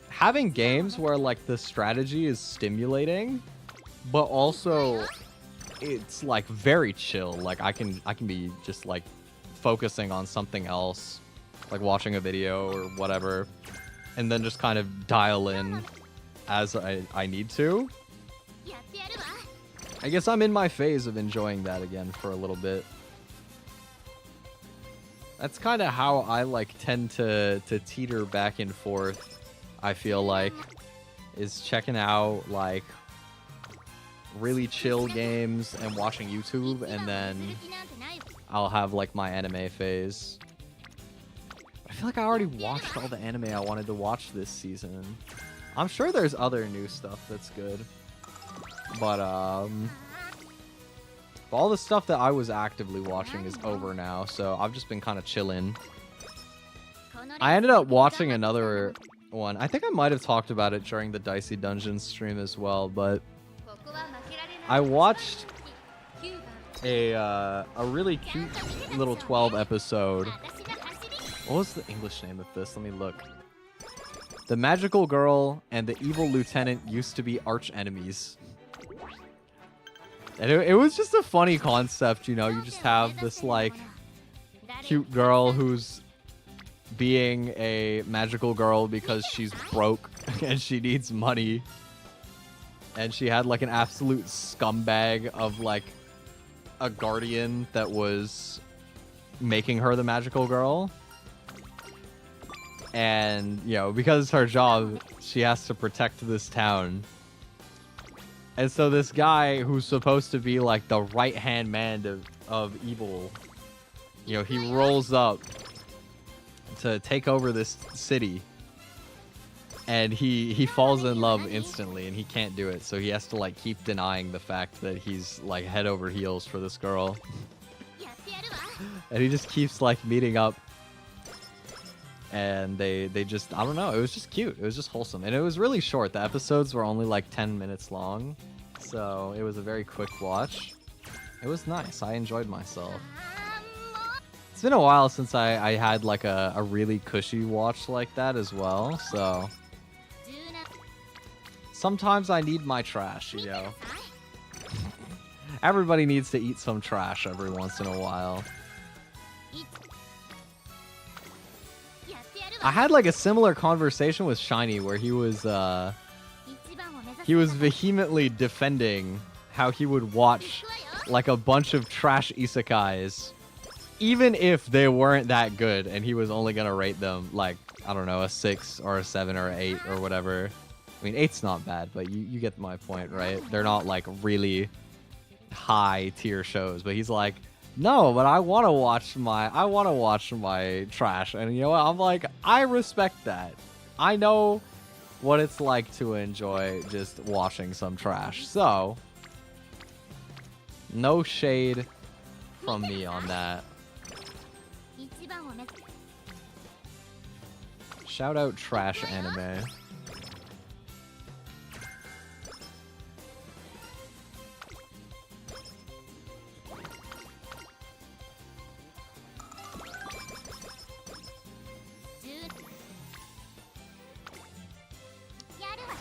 having games where like the strategy is stimulating, but also it's like very chill. Like I can be just like focusing on something else, like watching a video or whatever, and then just kind of dial in as I need to. I guess I'm in my phase of enjoying that again for a little bit. That's kind of how I like tend to teeter back and forth, I feel like, is checking out like really chill games and watching YouTube, and then I'll have like my anime phase. I feel like I already watched all the anime I wanted to watch this season. I'm sure there's other new stuff that's good. But all the stuff that I was actively watching is over now, so I've just been kind of chilling. I ended up watching another one. I think I might have talked about it during the Dicey Dungeons stream as well, but I watched a really cute little 12 episode. What was the English name of this? Let me look. The magical girl and the evil lieutenant used to be arch enemies. And it was just a funny concept, you know. You just have this like cute girl who's being a magical girl because she's broke and she needs money. And she had like an absolute scumbag of like a guardian that was making her the magical girl. And, you know, because it's her job, she has to protect this town. And so this guy who's supposed to be like the right-hand man of evil, you know, he rolls up to take over this city. And he falls in love instantly, and he can't do it. So he has to like keep denying the fact that he's like head over heels for this girl. And he just keeps like meeting up. And they just, I don't know, it was just cute. It was just wholesome. And it was really short. The episodes were only like 10 minutes long. So it was a very quick watch. It was nice. I enjoyed myself. It's been a while since I had like a really cushy watch like that as well. So sometimes I need my trash, you know. Everybody needs to eat some trash every once in a while. I had like a similar conversation with Shiny where he was vehemently defending how he would watch like a bunch of trash isekais even if they weren't that good, and he was only gonna rate them like, I don't know, a 6 or a 7 or an 8 or whatever. I mean, 8's not bad, but you get my point, right? They're not like really high tier shows, but he's like, no, but I want to watch my trash. And you know what? I'm like, I respect that. I know what it's like to enjoy just watching some trash. So, no shade from me on that. Shout out trash anime.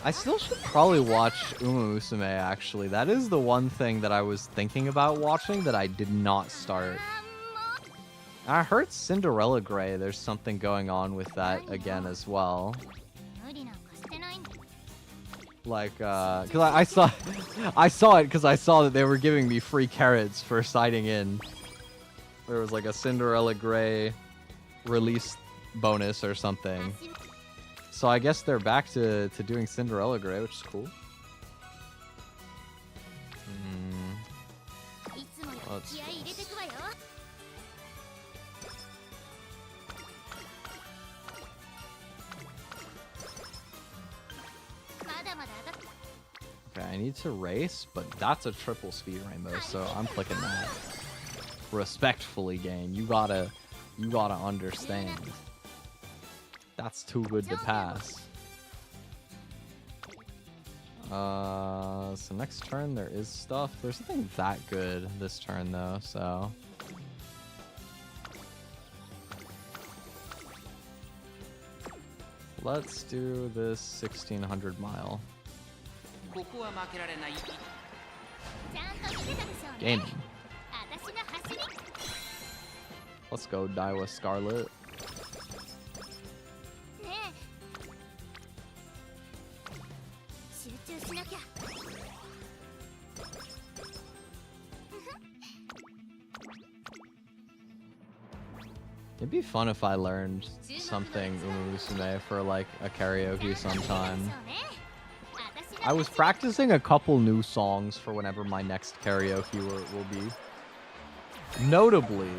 I still should probably watch Umamusume, actually. That is the one thing that I was thinking about watching that I did not start. I heard Cinderella Grey, there's something going on with that again as well. Like, cause I saw, I saw it because I saw that they were giving me free carrots for signing in. There was like a Cinderella Grey release bonus or something. So I guess they're back to doing Cinderella Grey, which is cool. Let's okay, I need to race, but that's a triple speed rainbow, so I'm clicking that. Respectfully, game, you gotta understand. That's too good to pass. So next turn there is stuff. There's nothing that good this turn though, so. Let's do this 1600 mile. Gaming. Let's go Daiwa Scarlet. It'd be fun if I learned something Umamusume for like a karaoke sometime. I was practicing a couple new songs for whenever my next karaoke will be. Notably,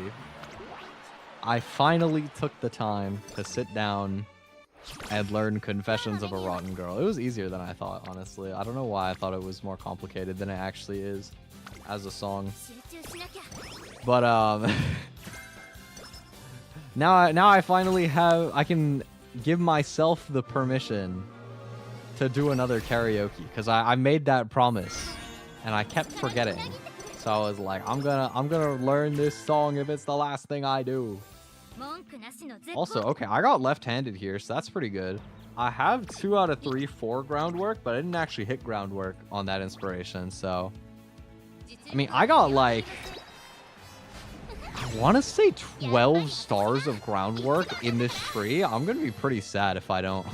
I finally took the time to sit down and learn Confessions of a Rotten Girl. It was easier than I thought, honestly. I don't know why I thought it was more complicated than it actually is as a song. But now I finally I can give myself the permission to do another karaoke, because I made that promise and I kept forgetting. So I was like, I'm gonna learn this song if it's the last thing I do. Also, okay, I got left-handed here, so that's pretty good. I have 2 out of 3 for groundwork, but I didn't actually hit groundwork on that inspiration, so I mean, I got like, I want to say 12 stars of groundwork in this tree. I'm gonna be pretty sad if I don't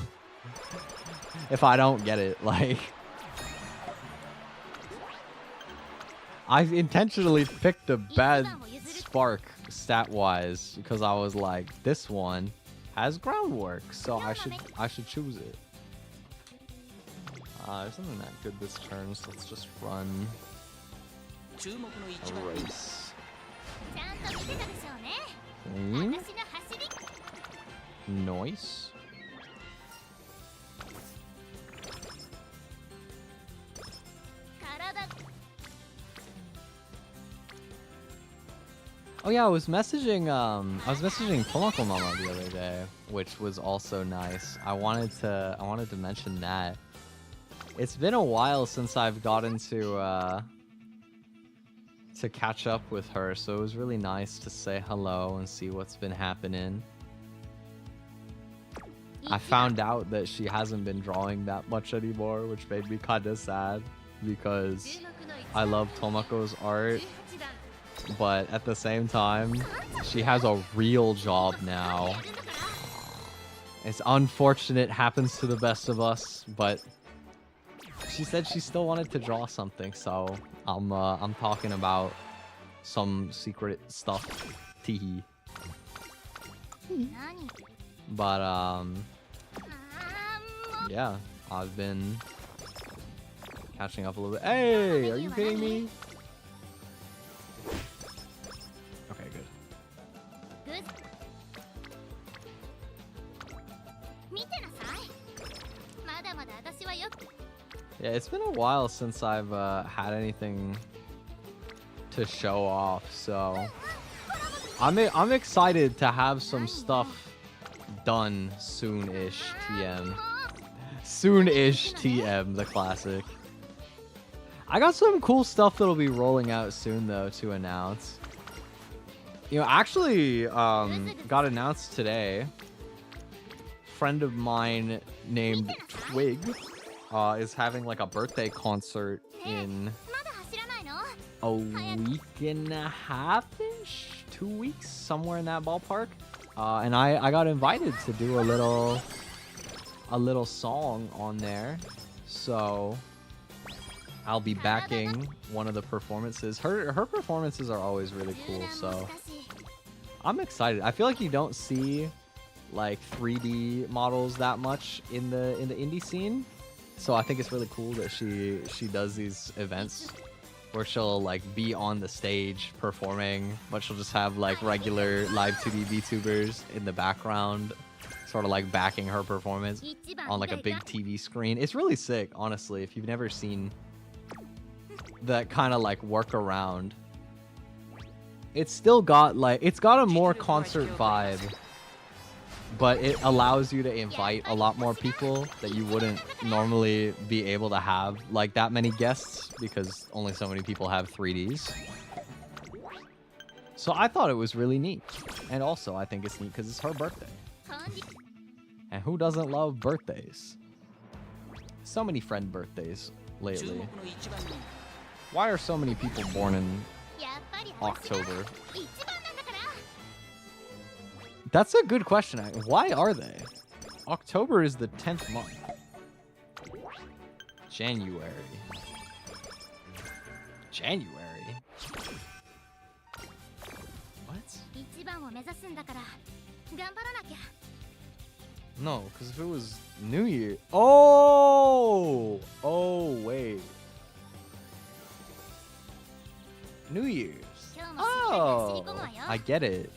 get it. Like, I've intentionally picked a bad spark stat-wise because I was like, this one has groundwork, so I should choose it. There's something that good this turn, so let's just run a race. Nice. Oh yeah, I was messaging Tomoko Mama the other day, which was also nice. I wanted to mention that. It's been a while since I've gotten to catch up with her, so it was really nice to say hello and see what's been happening. I found out that she hasn't been drawing that much anymore, which made me kinda sad because I love Tomoko's art. But at the same time, she has a real job now. It's unfortunate, happens to the best of us, but she said she still wanted to draw something, so I'm talking about some secret stuff. Teehee. But yeah, I've been catching up a little bit. Hey, are you kidding me? Okay, good. Yeah, it's been a while since I've had anything to show off, so I'm excited to have some stuff done soon-ish. TM. Soon-ish TM, the classic. I got some cool stuff that'll be rolling out soon, though, to announce. You know, actually, got announced today. Friend of mine named Twig is having like a birthday concert in a week and a half-ish, 2 weeks, somewhere in that ballpark. And I got invited to do a little song on there, so I'll be backing one of the performances. Her performances are always really cool, so I'm excited. I feel like you don't see like 3D models that much in the indie scene, so I think it's really cool that she does these events where she'll like be on the stage performing, but she'll just have like regular live 2D VTubers in the background, sort of like backing her performance on like a big TV screen. It's really sick, honestly, if you've never seen that kind of like workaround. It's still got like, it's got a more concert vibe, but it allows you to invite a lot more people that you wouldn't normally be able to have like that many guests, because only so many people have 3Ds. So I thought it was really neat. And also I think it's neat because it's her birthday. And who doesn't love birthdays? So many friend birthdays lately. Why are so many people born in October? That's a good question. Why are they? October is the 10th month. January. What? No, because if it was New Year... Oh! Oh, wait. New Year's. Oh! I get it.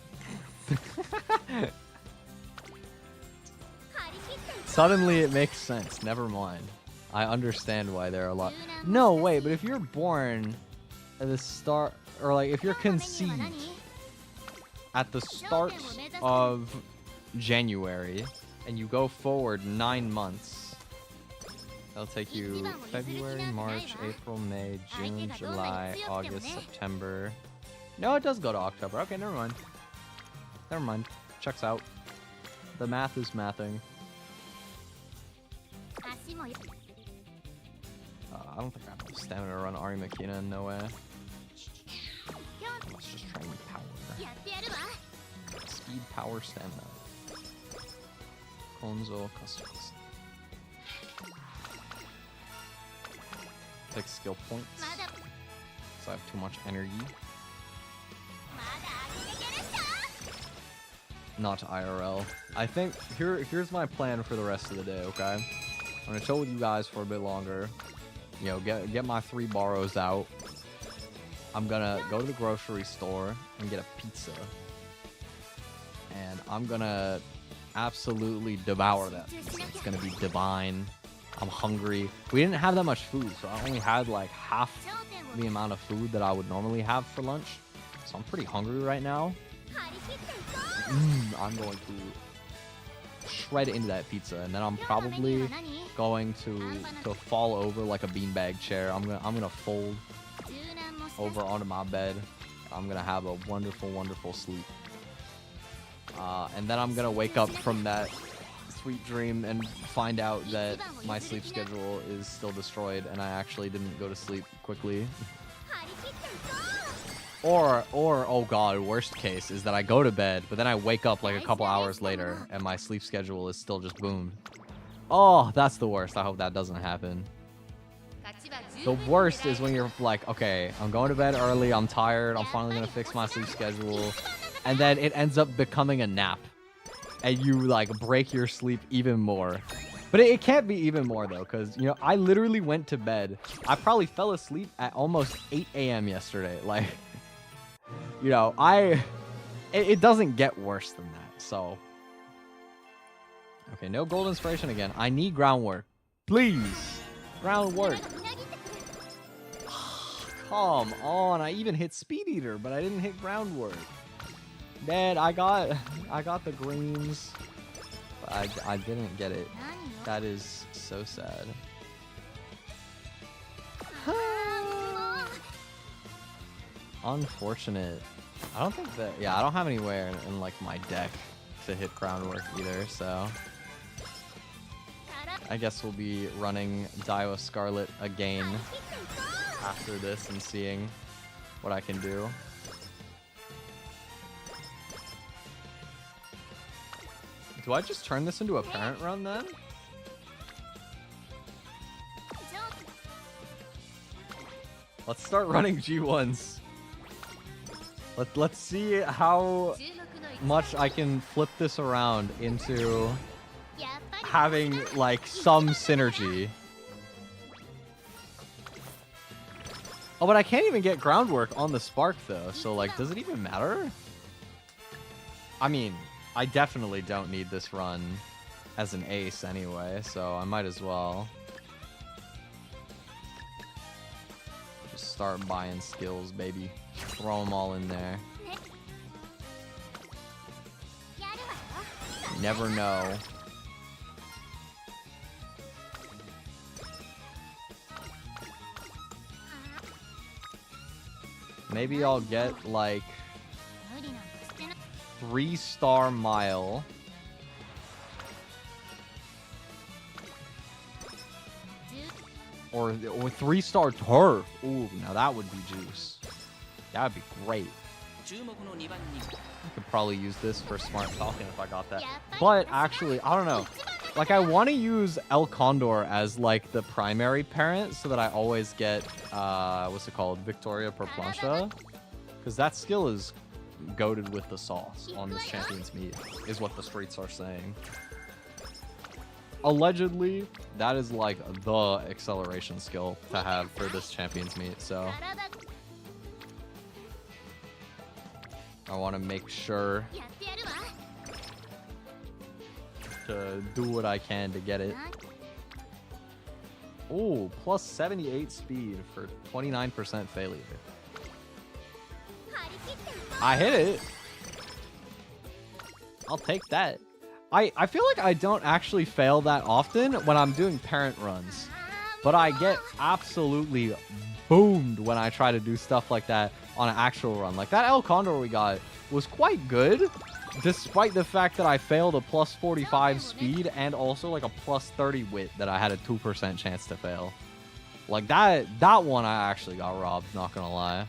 Suddenly it makes sense. Never mind. I understand why there are a lot. No, wait, but if you're born at the start, or like if you're conceived at the start of January and you go forward 9 months, that'll take you February, March, April, May, June, July, August, September. No, it does go to October. Okay, never mind. Never mind. Checks out. The math is mathing. I don't think I have enough stamina to run Ari Makina. No way. Let's just try and power. Speed, power, stamina. Konzo, customs. Take skill points. So I have too much energy. Not IRL. I think here's my plan for the rest of the day, okay? I'm gonna chill with you guys for a bit longer. You know, get my 3 borrows out. I'm gonna go to the grocery store and get a pizza. And I'm gonna absolutely devour that pizza. It's gonna be divine. I'm hungry. We didn't have that much food, so I only had like half the amount of food that I would normally have for lunch. So I'm pretty hungry right now. I'm going to shred into that pizza, and then I'm probably going to fall over like a beanbag chair. I'm gonna fold over onto my bed. I'm gonna have a wonderful, wonderful sleep. And then I'm gonna wake up from that sweet dream and find out that my sleep schedule is still destroyed and I actually didn't go to sleep quickly. Or, oh god, worst case is that I go to bed, but then I wake up like a couple hours later and my sleep schedule is still just boomed. Oh, that's the worst. I hope that doesn't happen. The worst is when you're like, okay, I'm going to bed early, I'm tired, I'm finally gonna fix my sleep schedule, and then it ends up becoming a nap. And you like break your sleep even more. But it can't be even more though, because, you know, I literally went to bed. I probably fell asleep at almost 8 a.m. yesterday. Like, you know, it doesn't get worse than that, so. Okay, no gold inspiration again. I need groundwork. Please. Groundwork. Come on, I even hit Speed Eater, but I didn't hit groundwork. Man, I got the greens, but I didn't get it. That is so sad. Unfortunate. I don't think that, yeah, I don't have anywhere in like my deck to hit groundwork either, so. I guess we'll be running Daiwa Scarlet again after this and seeing what I can do. Do I just turn this into a parent run then? Let's start running G1s. Let's see how much I can flip this around into having like some synergy. Oh, but I can't even get groundwork on the Spark though, so like, does it even matter? I mean, I definitely don't need this run as an ace anyway, so I might as well just start buying skills, baby. Throw them all in there. You never know. Maybe I'll get like 3-star mile. Or 3-star turf. Ooh, now that would be juice. That would be great. I could probably use this for Smart Falcon if I got that. But actually, I don't know. Like, I want to use El Condor as like the primary parent so that I always get, what's it called? Victoria per plancha. Because that skill is goated with the sauce on this Champions Meet, is what the streets are saying. Allegedly, that is like the acceleration skill to have for this Champions Meet, so I want to make sure to do what I can to get it. Ooh, plus 78 speed for 29% failure. I hit it. I'll take that. I feel like I don't actually fail that often when I'm doing parent runs, but I get absolutely boomed when I try to do stuff like that on an actual run. Like that El Condor we got was quite good, despite the fact that I failed a plus 45 speed and also like a plus 30 wit that I had a 2% chance to fail. Like that one I actually got robbed, not gonna lie.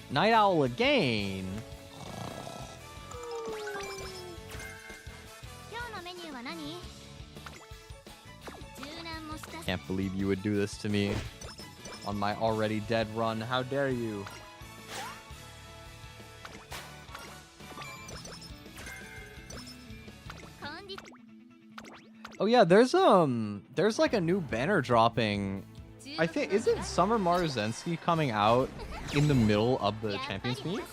Night Owl again. Can't believe you would do this to me on my already dead run. How dare you? Oh yeah, there's like a new banner dropping. I think, isn't Summer Maruzensky coming out in the middle of the Champions Meet?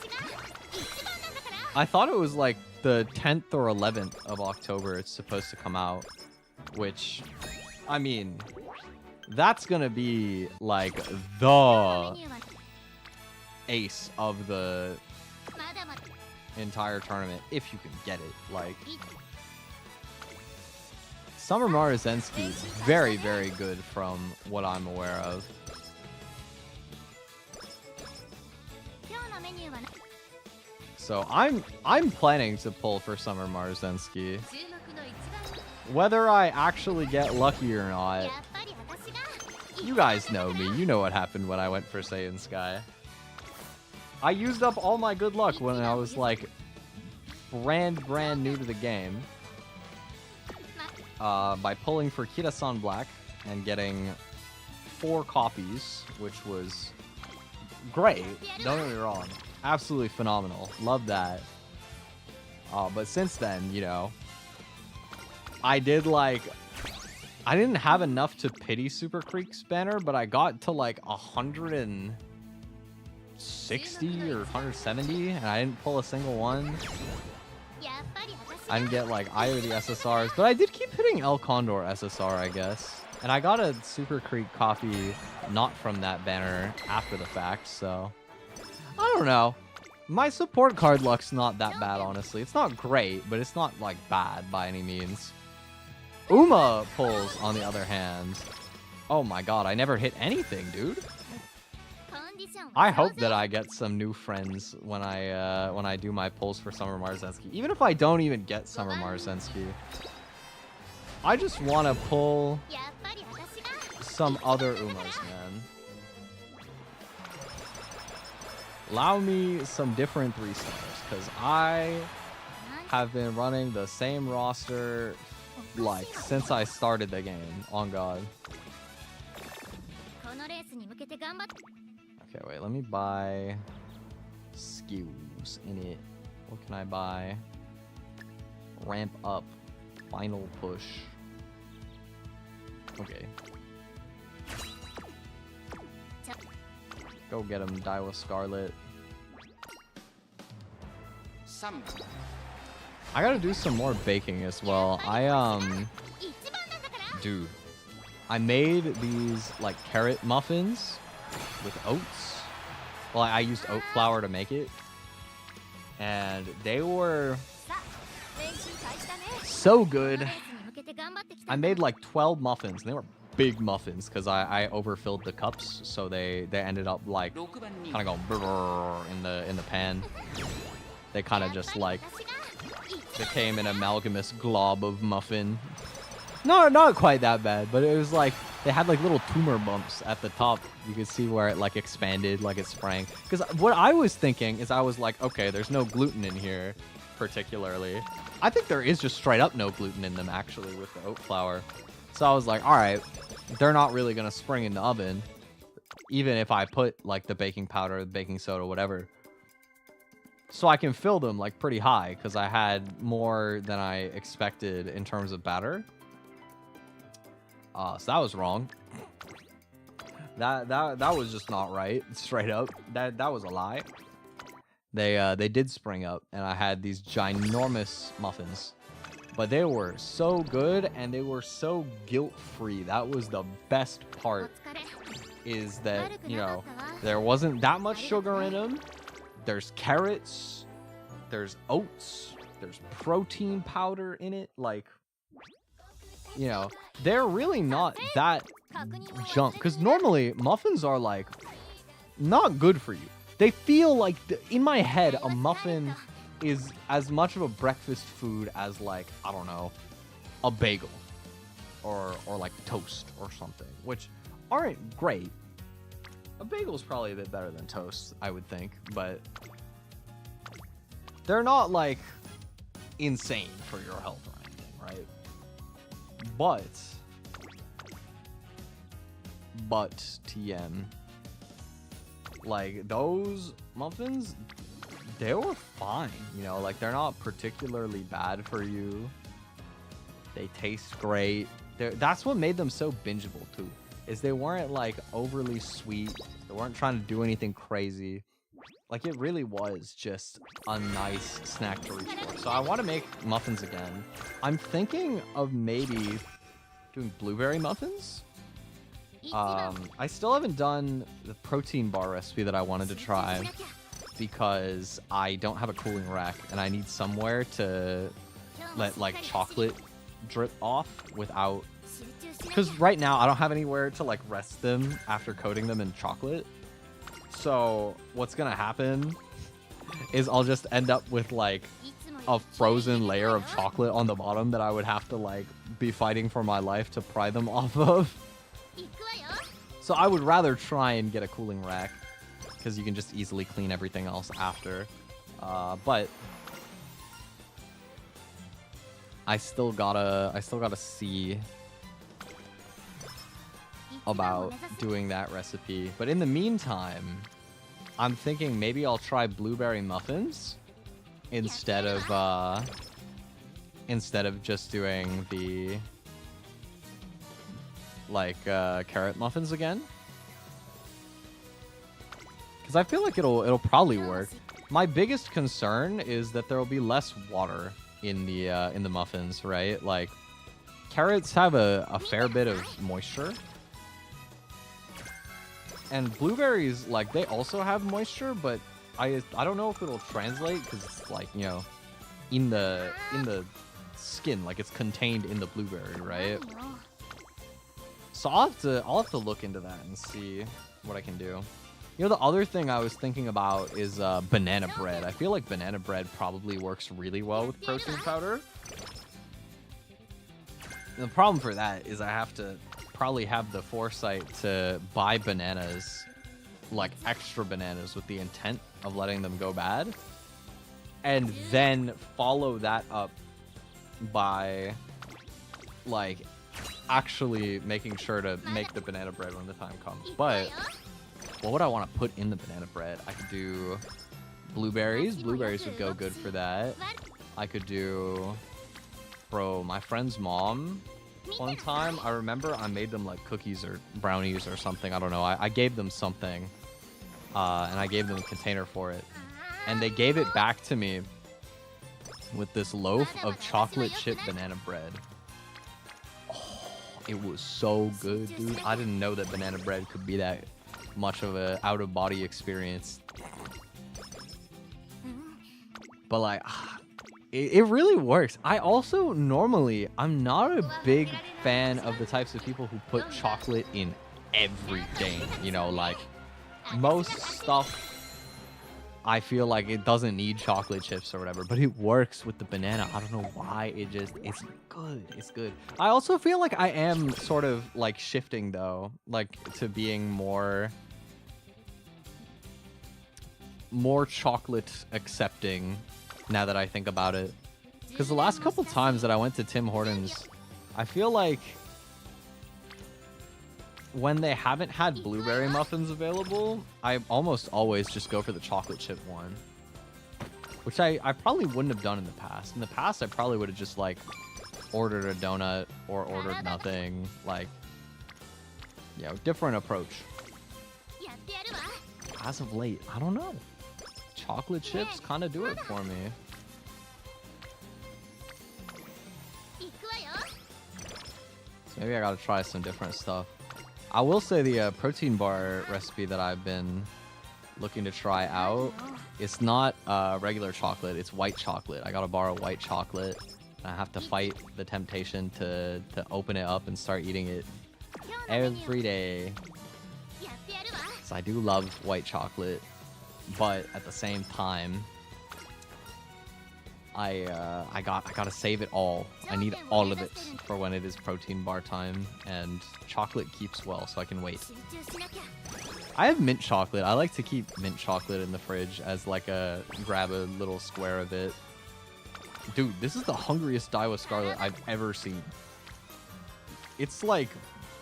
I thought it was like the 10th or 11th of October it's supposed to come out, which, I mean, that's gonna be like the ace of the entire tournament if you can get it. Like, Summer Maruzensky is very, very good from what I'm aware of. So I'm planning to pull for Summer Maruzensky. Whether I actually get lucky or not, you guys know me. You know what happened when I went for Saiyan Sky. I used up all my good luck when I was like brand new to the game. By pulling for Kira-san Black and getting 4 copies, which was great. Don't get me wrong. Absolutely phenomenal. Love that. But since then, you know, I didn't have enough to pity Super Creek's banner, but I got to like 160 or 170, and I didn't pull a single one. I didn't get like either of the SSRs, but I did keep hitting El Condor SSR, I guess. And I got a Super Creek copy not from that banner after the fact, so I don't know. My support card luck's not that bad, honestly. It's not great, but it's not like bad by any means. Uma pulls, on the other hand. Oh my god, I never hit anything, dude. I hope that I get some new friends when I do my pulls for Summer Marzensky. Even if I don't even get Summer Marzensky, I just want to pull some other Umas, man. Allow me some different 3-stars, because I have been running the same roster like since I started the game. On God. Okay, wait, let me buy skills in it. What can I buy? Ramp up. Final push. Okay. Go get him, Daiwa Scarlet. I gotta do some more baking as well. Dude, I made these like carrot muffins with oats. Well, I used oat flour to make it, and they were so good. I made like 12 muffins, and they were big muffins because I overfilled the cups, so they ended up like kind of going in the pan. They kind of just like became an amalgamous glob of muffin. No, not quite that bad, but it was like they had like little tumor bumps at the top. You could see where it like expanded, like it sprang. Because what I was thinking is I was like, okay, there's no gluten in here, particularly. I think there is just straight up no gluten in them actually with the oat flour. So I was like, all right, they're not really gonna spring in the oven, even if I put like the baking powder, the baking soda, whatever. So I can fill them like pretty high because I had more than I expected in terms of batter. So that was wrong. That was just not right. Straight up, that was a lie. They did spring up, and I had these ginormous muffins, but they were so good and they were so guilt-free. That was the best part. Is that, you know, there wasn't that much sugar in them. There's carrots, there's oats, there's protein powder in it. Like, you know, they're really not that junk. Because normally, muffins are, like, not good for you. They feel like, in my head, a muffin is as much of a breakfast food as, like, I don't know, a bagel. Or like, toast or something. Which aren't great. A bagel is probably a bit better than toast, I would think. But they're not, like, insane for your health or anything, right? But TM, like, those muffins, they were fine, you know, like, they're not particularly bad for you. They taste great. That's what made them so bingeable too, is they weren't like overly sweet. They weren't trying to do anything crazy. Like, it really was just a nice snack to reach for. So I want to make muffins again. I'm thinking of maybe doing blueberry muffins. I still haven't done the protein bar recipe that I wanted to try because I don't have a cooling rack and I need somewhere to let like chocolate drip off without, because right now I don't have anywhere to like rest them after coating them in chocolate. So what's gonna happen is I'll just end up with like a frozen layer of chocolate on the bottom that I would have to like be fighting for my life to pry them off of. So I would rather try and get a cooling rack because you can just easily clean everything else after. But I still gotta see about doing that recipe. But in the meantime, I'm thinking maybe I'll try blueberry muffins instead of just doing the like carrot muffins again, because I feel like it'll probably work. My biggest concern is that there will be less water in the muffins, right? Like, carrots have a fair bit of moisture, and blueberries, like, they also have moisture, but I don't know if it'll translate because it's like, you know, in the skin, like it's contained in the blueberry, right? So I'll have to look into that and see what I can do. You know, the other thing I was thinking about is banana bread. I feel like banana bread probably works really well with protein powder. And the problem for that is I have to probably have the foresight to buy bananas, like extra bananas, with the intent of letting them go bad, and then follow that up by like actually making sure to make the banana bread when the time comes. But what would I want to put in the banana bread? I could do blueberries. Blueberries would go good for that. I could do... Bro, my friend's mom, one time, I remember I made them like cookies or brownies or something. I don't know. I gave them something, and I gave them a container for it. And they gave it back to me with this loaf of chocolate chip banana bread. Oh, it was so good, dude. I didn't know that banana bread could be that much of a out-of-body experience. But like... It really works. I also normally, I'm not a big fan of the types of people who put chocolate in everything. You know, like most stuff, I feel like it doesn't need chocolate chips or whatever, but it works with the banana. I don't know why. It's good. It's good. I also feel like I am sort of like shifting though, like to being more chocolate accepting. Now that I think about it, because the last couple times that I went to Tim Hortons, I feel like when they haven't had blueberry muffins available, I almost always just go for the chocolate chip one, which I probably wouldn't have done in the past. In the past, I probably would have just like ordered a donut or ordered nothing. Like, you know, different approach. As of late, I don't know. Chocolate chips kind of do it for me. So maybe I gotta try some different stuff. I will say the protein bar recipe that I've been looking to try out, it's not regular chocolate, it's white chocolate. I gotta borrow white chocolate. And I have to fight the temptation to open it up and start eating it every day. So I do love white chocolate. But at the same time, I gotta save it all. I need all of it for when it is protein bar time, and chocolate keeps well, so I can wait. I have mint chocolate. I like to keep mint chocolate in the fridge as like grab a little square of it. Dude, this is the hungriest Daiwa Scarlet I've ever seen. It's like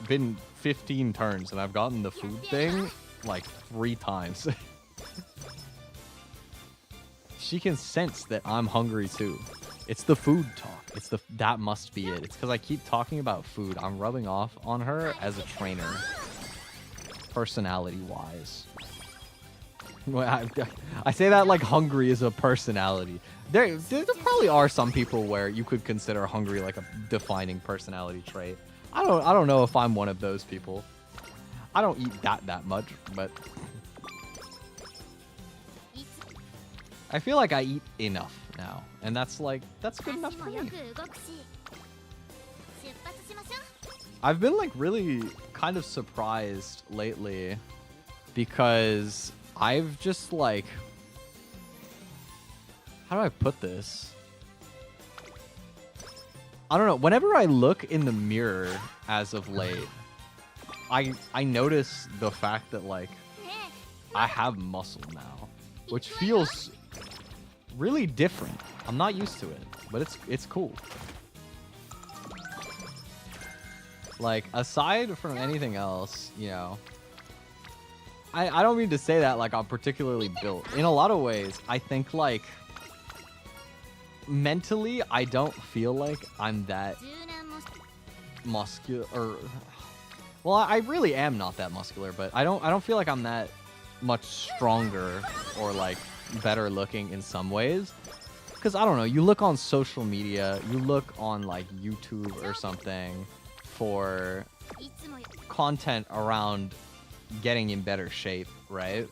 been 15 turns, and I've gotten the food thing like 3 times. She can sense that I'm hungry too. It's the food talk. That must be it. It's because I keep talking about food. I'm rubbing off on her as a trainer, personality-wise. Well, I say that like hungry is a personality. There probably are some people where you could consider hungry like a defining personality trait. I don't know if I'm one of those people. I don't eat that much, but I feel like I eat enough now, and that's good enough for me. I've been like really kind of surprised lately because I've just like, how do I put this? I don't know. Whenever I look in the mirror as of late, I notice the fact that like I have muscle now, which feels really different. I'm not used to it, but it's cool. Like, aside from anything else, you know, I don't mean to say that like I'm particularly built. In a lot of ways, I think like mentally, I don't feel like I'm that muscular. Well, I really am not that muscular, but I don't feel like I'm that much stronger or like better looking in some ways. Because I don't know, you look on social media, you look on like YouTube or something for content around getting in better shape, right?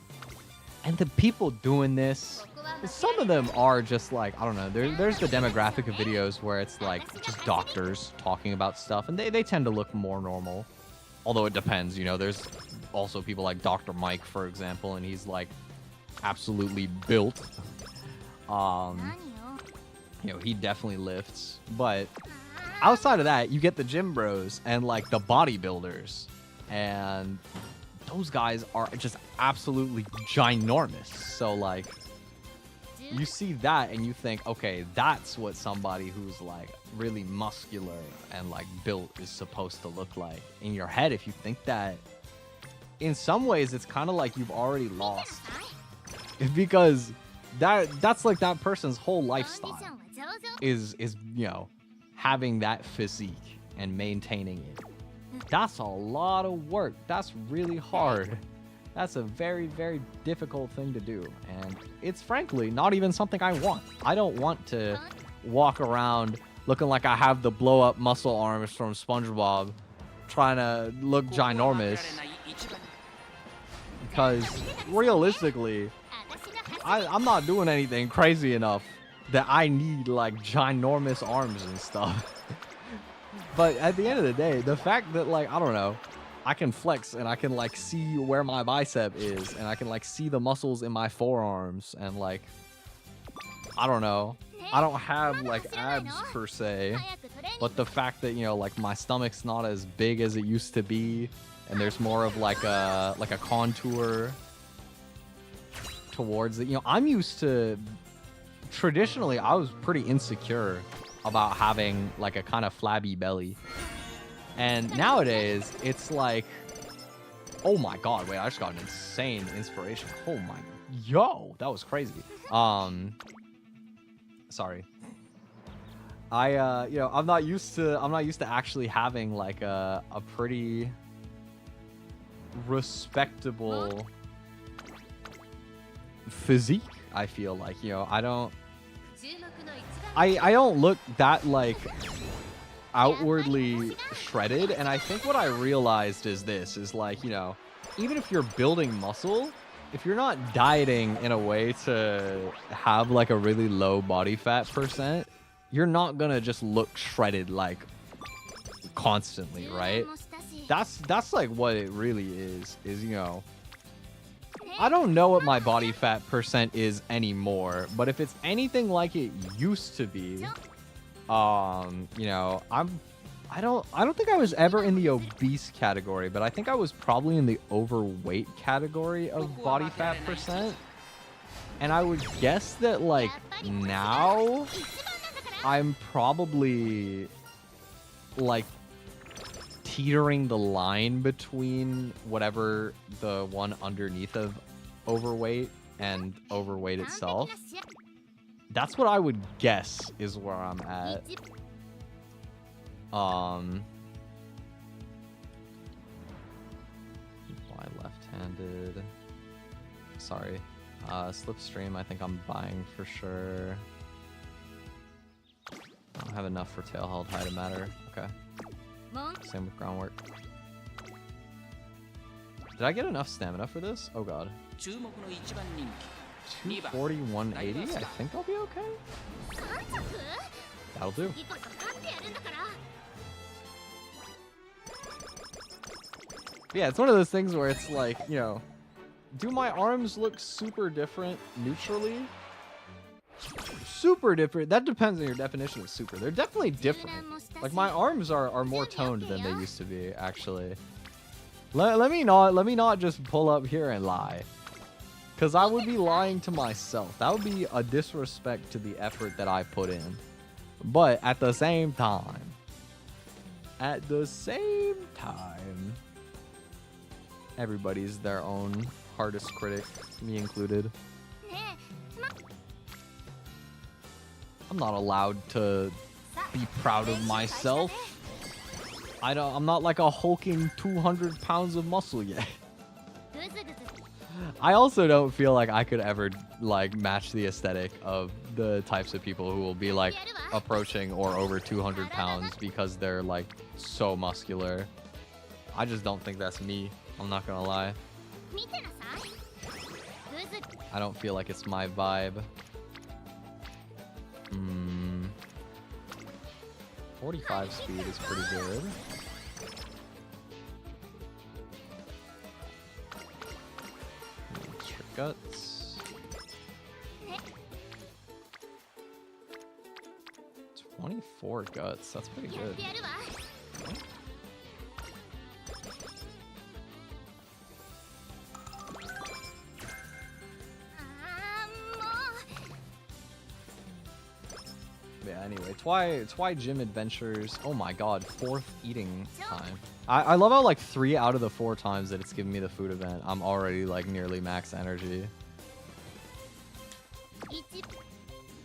And the people doing this some of them are just like, I don't know, there's the demographic of videos where it's like just doctors talking about stuff, and they tend to look more normal. Although it depends, you know, there's also people like Dr. Mike, for example, and he's like absolutely built. You know, he definitely lifts. But outside of that, you get the gym bros and like the bodybuilders, and those guys are just absolutely ginormous. So like, you see that and you think, okay, that's what somebody who's like really muscular and like built is supposed to look like. In your head, if you think that, in some ways it's kind of like you've already lost, because that's like that person's whole lifestyle is you know, having that physique and maintaining it. That's a lot of work. That's really hard. That's a very, very difficult thing to do. And it's frankly not even something I want. I don't want to walk around looking like I have the blow up muscle arms from SpongeBob trying to look ginormous. Because realistically, I'm not doing anything crazy enough that I need like ginormous arms and stuff. But at the end of the day, the fact that like, I don't know, I can flex and I can like see where my bicep is, and I can like see the muscles in my forearms, and like, I don't know, I don't have like abs per se, but the fact that, you know, like my stomach's not as big as it used to be, and there's more of like a contour towards it. You know, I'm used to, traditionally I was pretty insecure about having like a kind of flabby belly. And nowadays, it's like, oh my god, wait, I just got an insane inspiration. Oh my, yo, that was crazy. Sorry. You know, I'm not used to actually having like a pretty respectable physique. I feel like, you know, I don't look that like outwardly shredded. And I think what I realized is this is like, you know, even if you're building muscle, if you're not dieting in a way to have like a really low body fat percent, you're not gonna just look shredded like constantly, right? That's like what it really is, you know, I don't know what my body fat percent is anymore, but if it's anything like it used to be, you know, I don't think I was ever in the obese category, but I think I was probably in the overweight category of body fat percent. And I would guess that like now I'm probably like teetering the line between whatever the one underneath of overweight and overweight itself. That's what I would guess is where I'm at. Why left-handed? Sorry. Slipstream, I think I'm buying for sure. I don't have enough for tail held high to matter. Okay. Same with groundwork. Did I get enough stamina for this? Oh god. 240, 180? I think I'll be okay. That'll do. Yeah, it's one of those things where it's like, you know, do my arms look super different neutrally? Super different. That depends on your definition of super. They're definitely different. Like my arms are more toned than they used to be, actually. Let me not just pull up here and lie. Because I would be lying to myself. That would be a disrespect to the effort that I put in. But at the same time, everybody's their own hardest critic, me included. I'm not allowed to be proud of myself. I'm not like a hulking 200 pounds of muscle yet. I also don't feel like I could ever like match the aesthetic of the types of people who will be like approaching or over 200 pounds because they're like so muscular. I just don't think that's me. I'm not gonna lie. I don't feel like it's my vibe. 45 speed is pretty good. Extra guts. 24 guts, that's pretty good. Yeah, anyway, Twi Gym Adventures. Oh my god, 4th eating time. I love how like 3 out of the 4 times that it's given me the food event, I'm already like nearly max energy.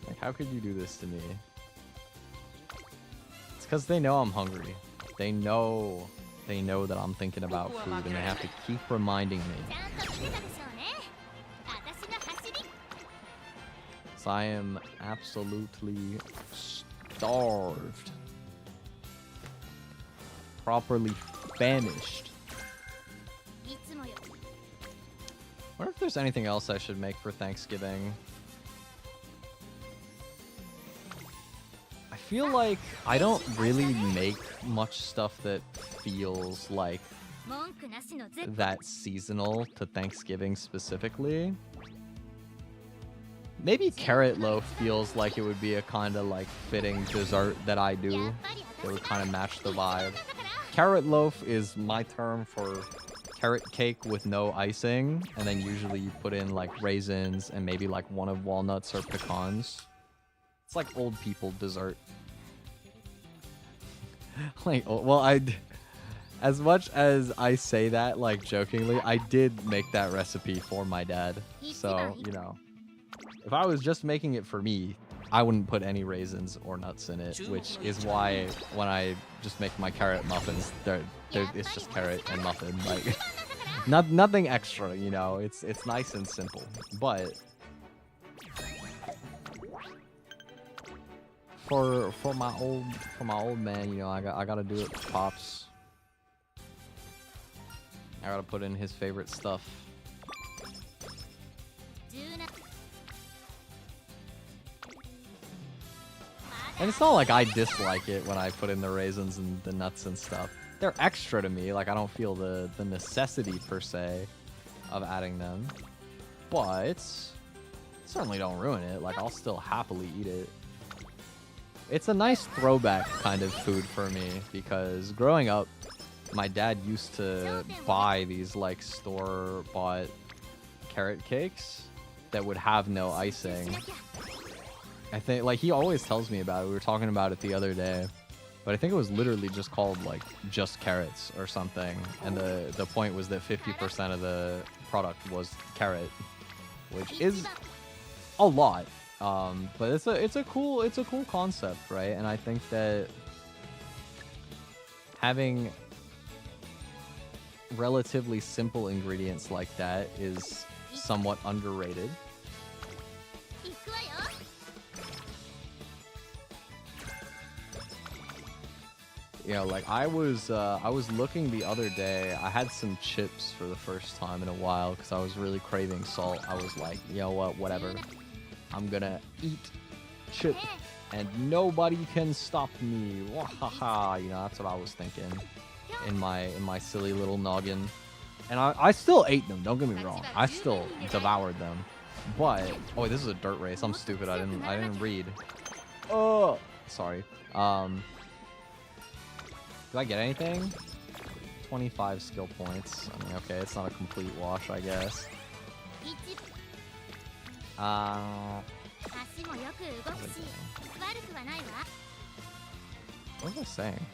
Like, how could you do this to me? It's because they know I'm hungry. They know that I'm thinking about food, and they have to keep reminding me. So I am absolutely starved. Properly famished. Wonder if there's anything else I should make for Thanksgiving. I feel like I don't really make much stuff that feels like that seasonal to Thanksgiving specifically. Maybe carrot loaf feels like it would be a kind of like fitting dessert that I do. That would kind of match the vibe. Carrot loaf is my term for carrot cake with no icing, and then usually you put in like raisins and maybe like one of walnuts or pecans. It's like old people dessert. Like, well, as much as I say that like jokingly, I did make that recipe for my dad. So, you know, if I was just making it for me, I wouldn't put any raisins or nuts in it, which is why when I just make my carrot muffins, it's just carrot and muffin, like nothing extra, you know. It's nice and simple. But for my old man, you know, I gotta do it for Pops. I gotta put in his favorite stuff. And it's not like I dislike it when I put in the raisins and the nuts and stuff. They're extra to me. Like, I don't feel the necessity, per se, of adding them. But certainly don't ruin it. Like, I'll still happily eat it. It's a nice throwback kind of food for me, because growing up, my dad used to buy these, like, store-bought carrot cakes that would have no icing. I think, like, he always tells me about it. We were talking about it the other day. But I think it was literally just called, like, just carrots or something. And the point was that 50% of the product was carrot, which is a lot. But it's a cool concept, right? And I think that having relatively simple ingredients like that is somewhat underrated. You know, like I was looking the other day. I had some chips for the first time in a while because I was really craving salt. I was like, you know what, whatever. I'm gonna eat chip and nobody can stop me. Wahaha. You know, that's what I was thinking in my silly little noggin. And I still ate them, don't get me wrong. I still devoured them. But oh, this is a dirt race. I'm stupid. I didn't read. Oh, sorry. Do I get anything? 25 skill points. I mean, okay, it's not a complete wash, I guess. What was I saying?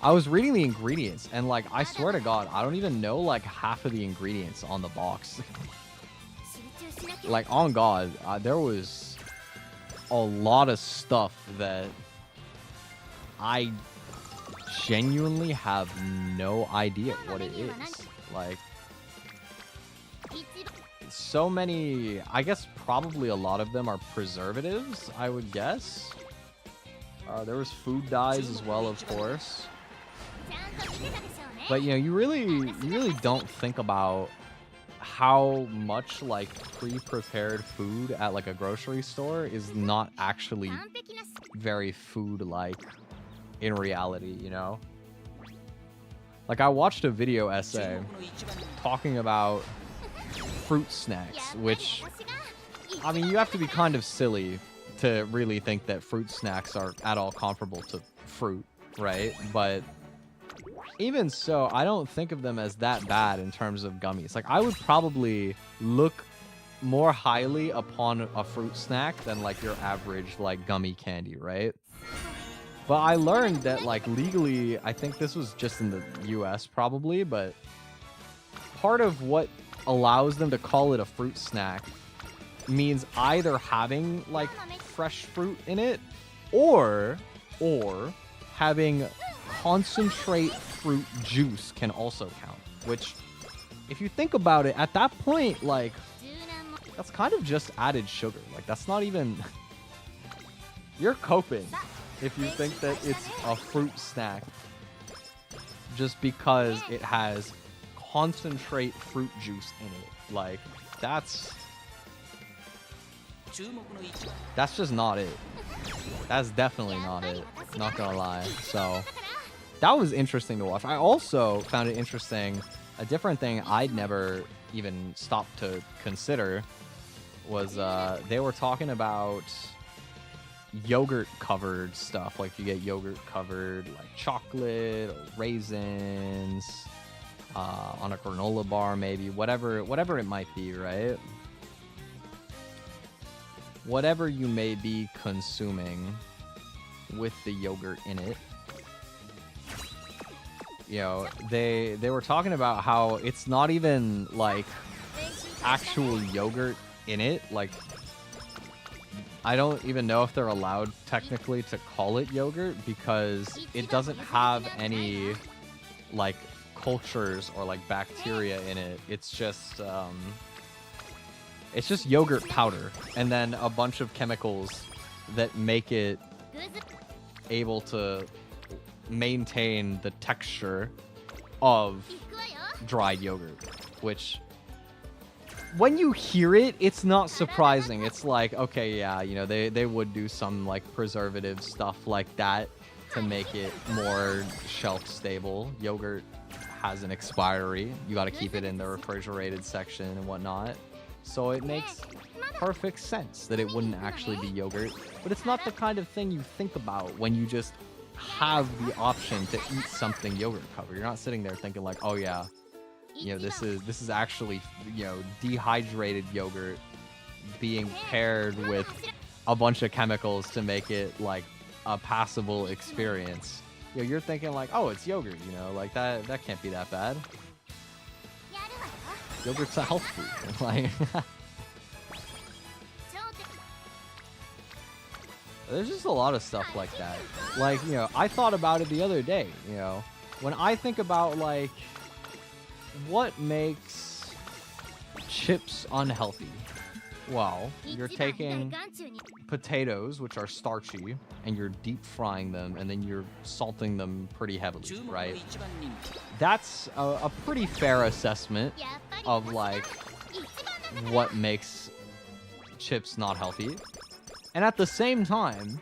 I was reading the ingredients, and like, I swear to God, I don't even know like half of the ingredients on the box. Like, on God, there was a lot of stuff that I genuinely have no idea what it is. Like, so many, I guess probably a lot of them are preservatives, I would guess. There was food dyes as well, of course. But you know, you really don't think about how much like pre-prepared food at like a grocery store is not actually very food-like in reality, you know? Like, I watched a video essay talking about fruit snacks, which, I mean, you have to be kind of silly to really think that fruit snacks are at all comparable to fruit, right? But even so, I don't think of them as that bad in terms of gummies. Like, I would probably look more highly upon a fruit snack than like your average like gummy candy, right? But I learned that like legally, I think this was just in the US probably, but part of what allows them to call it a fruit snack means either having like fresh fruit in it or having concentrate fruit juice can also count, which if you think about it at that point, like that's kind of just added sugar. Like that's not even you're coping if you think that it's a fruit snack just because it has concentrate fruit juice in it. Like that's just not it. That's definitely not it. Not gonna lie. So that was interesting to watch. I also found it interesting. A different thing I'd never even stopped to consider was they were talking about yogurt covered stuff. Like you get yogurt covered like chocolate or raisins on a granola bar, maybe whatever it might be, right? Whatever you may be consuming with the yogurt in it. You know, they were talking about how it's not even like actual yogurt in it. Like I don't even know if they're allowed technically to call it yogurt because it doesn't have any like cultures or like bacteria in it. It's just yogurt powder and then a bunch of chemicals that make it able to maintain the texture of dried yogurt, which when you hear it, it's not surprising. It's like, okay, yeah, you know, they would do some like preservative stuff like that to make it more shelf stable. Yogurt has an expiry. You got to keep it in the refrigerated section and whatnot. So it makes perfect sense that it wouldn't actually be yogurt, but it's not the kind of thing you think about when you just have the option to eat something yogurt covered. You're not sitting there thinking like, oh yeah, you know, this is actually, you know, dehydrated yogurt being paired with a bunch of chemicals to make it like a passable experience. You know, you're thinking like, oh, it's yogurt, you know, like that can't be that bad. Yogurt's a health food. Like there's just a lot of stuff like that. Like, you know, I thought about it the other day, you know, when I think about like what makes chips unhealthy. Well, you're taking potatoes, which are starchy, and you're deep frying them, and then you're salting them pretty heavily, right? That's a pretty fair assessment of like what makes chips not healthy. And at the same time,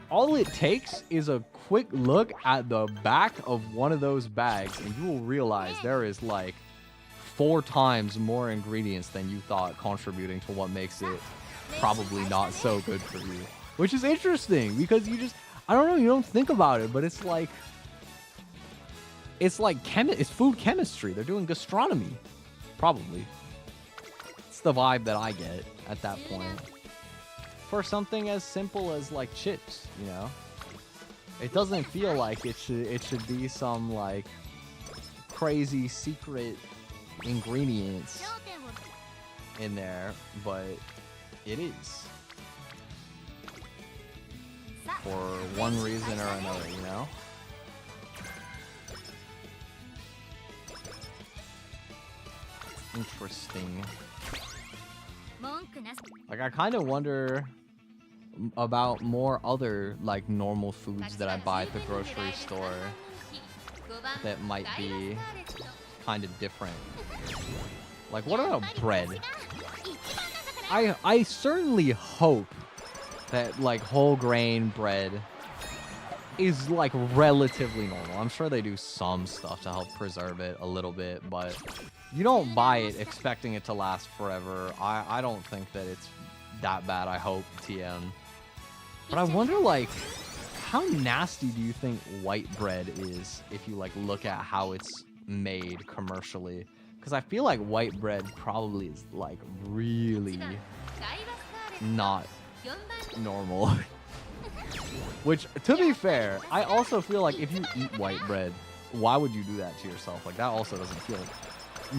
all it takes is a quick look at the back of one of those bags, and you will realize there is like 4 times more ingredients than you thought contributing to what makes it probably not so good for you. Which is interesting because you just, I don't know, you don't think about it, but it's like it's food chemistry. They're doing gastronomy. Probably. It's the vibe that I get at that point. For something as simple as like chips, you know? It doesn't feel like it should be some like crazy secret ingredients in there, but it is. For one reason or another, you know? Interesting. Like, I kind of wonder about more other, like, normal foods that I buy at the grocery store that might be kind of different. Like, what about bread? I certainly hope that, like, whole grain bread is, like, relatively normal. I'm sure they do some stuff to help preserve it a little bit, but you don't buy it expecting it to last forever. I don't think that it's that bad, I hope, TM. But I wonder, like, how nasty do you think white bread is if you, like, look at how it's made commercially? Because I feel like white bread probably is, like, really not normal. Which, to be fair, I also feel like if you eat white bread, why would you do that to yourself? Like, that also doesn't feel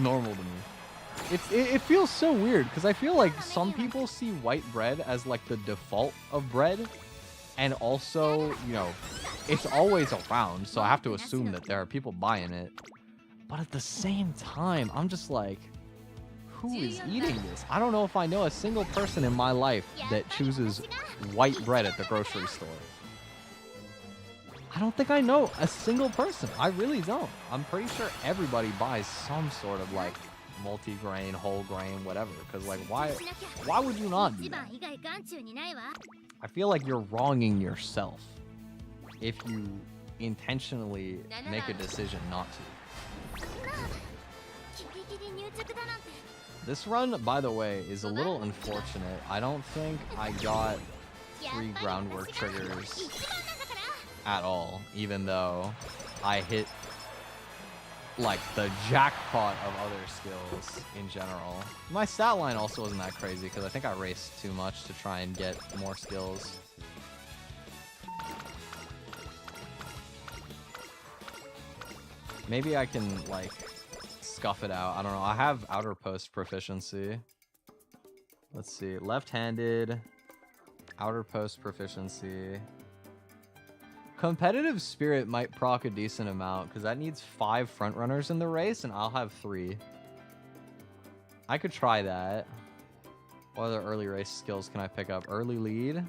normal to me. It feels so weird, because I feel like some people see white bread as, like, the default of bread. And also, you know, it's always around, so I have to assume that there are people buying it. But at the same time, I'm just like, who is eating this? I don't know if I know a single person in my life that chooses white bread at the grocery store. I don't think I know a single person. I really don't. I'm pretty sure everybody buys some sort of, like, multi-grain, whole grain, whatever. Because, like, why would you not do that? I feel like you're wronging yourself if you intentionally make a decision not to. This run, by the way, is a little unfortunate. I don't think I got 3 groundwork triggers at all, even though I hit, like, the jackpot of other skills in general. My stat line also wasn't that crazy because I think I raced too much to try and get more skills. Maybe I can, like, scuff it out. I don't know. I have outer post proficiency. Let's see. Left-handed, outer post proficiency. Competitive spirit might proc a decent amount because that needs 5 front runners in the race and I'll have 3. I could try that. What other early race skills can I pick up? Early lead.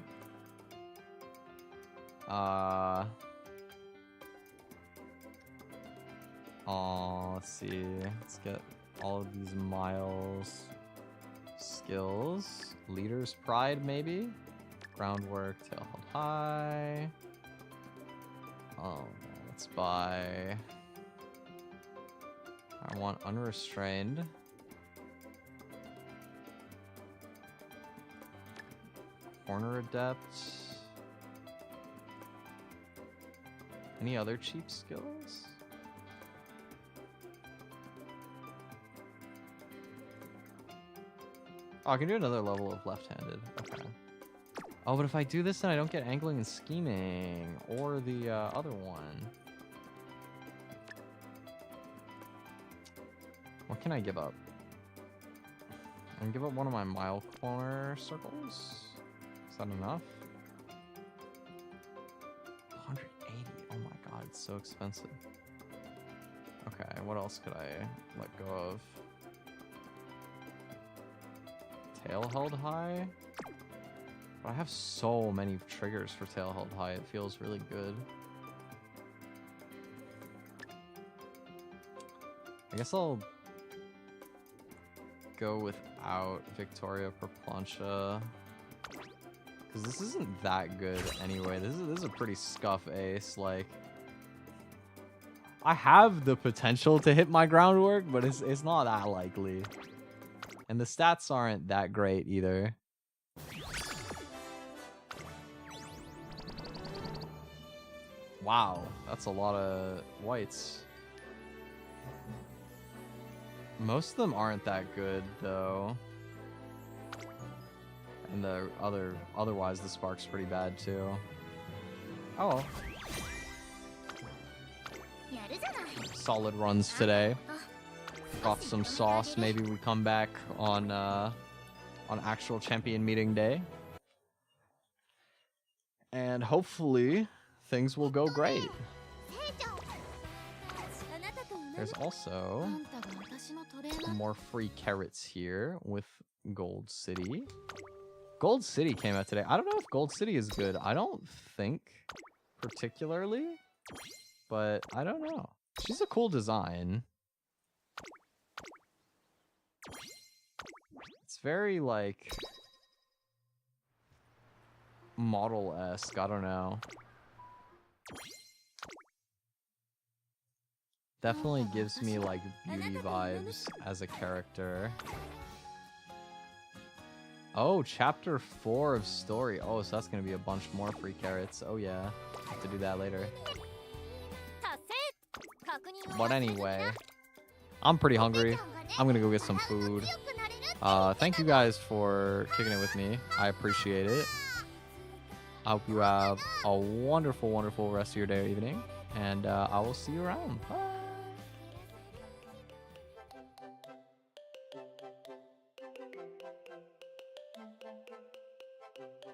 Oh, let's see. Let's get all of these miles skills. Leader's pride, maybe. Groundwork, tail held high. Oh, let's buy. I want unrestrained. Corner adept. Any other cheap skills? Oh, I can do another level of left-handed. Okay. Oh, but if I do this, then I don't get angling and scheming, or the other one. What can I give up? I can give up one of my mile corner circles. Is that enough? 180. Oh my god, it's so expensive. Okay, what else could I let go of? Tail held high? But I have so many triggers for tail held high, it feels really good. I guess I'll go without Victoria per plancha. Because this isn't that good anyway. This is a pretty scuff ace. Like, I have the potential to hit my groundwork, but it's not that likely. And the stats aren't that great either. Wow, that's a lot of whites. Most of them aren't that good though. And otherwise the spark's pretty bad too. Oh. Solid runs today. Drop some sauce. Maybe we come back on actual champion meeting day. And hopefully things will go great. There's also more free carrots here with Gold City. Gold City came out today. I don't know if Gold City is good. I don't think particularly, but I don't know. She's a cool design. It's very, like, model-esque. I don't know. Definitely gives me, like, beauty vibes as a character. Oh, chapter 4 of story. Oh, so that's gonna be a bunch more free carrots. Oh yeah, have to do that later. But anyway, I'm pretty hungry. I'm gonna go get some food. Thank you guys for kicking it with me. I appreciate it. I hope you have a wonderful, wonderful rest of your day or evening. And I will see you around. Bye.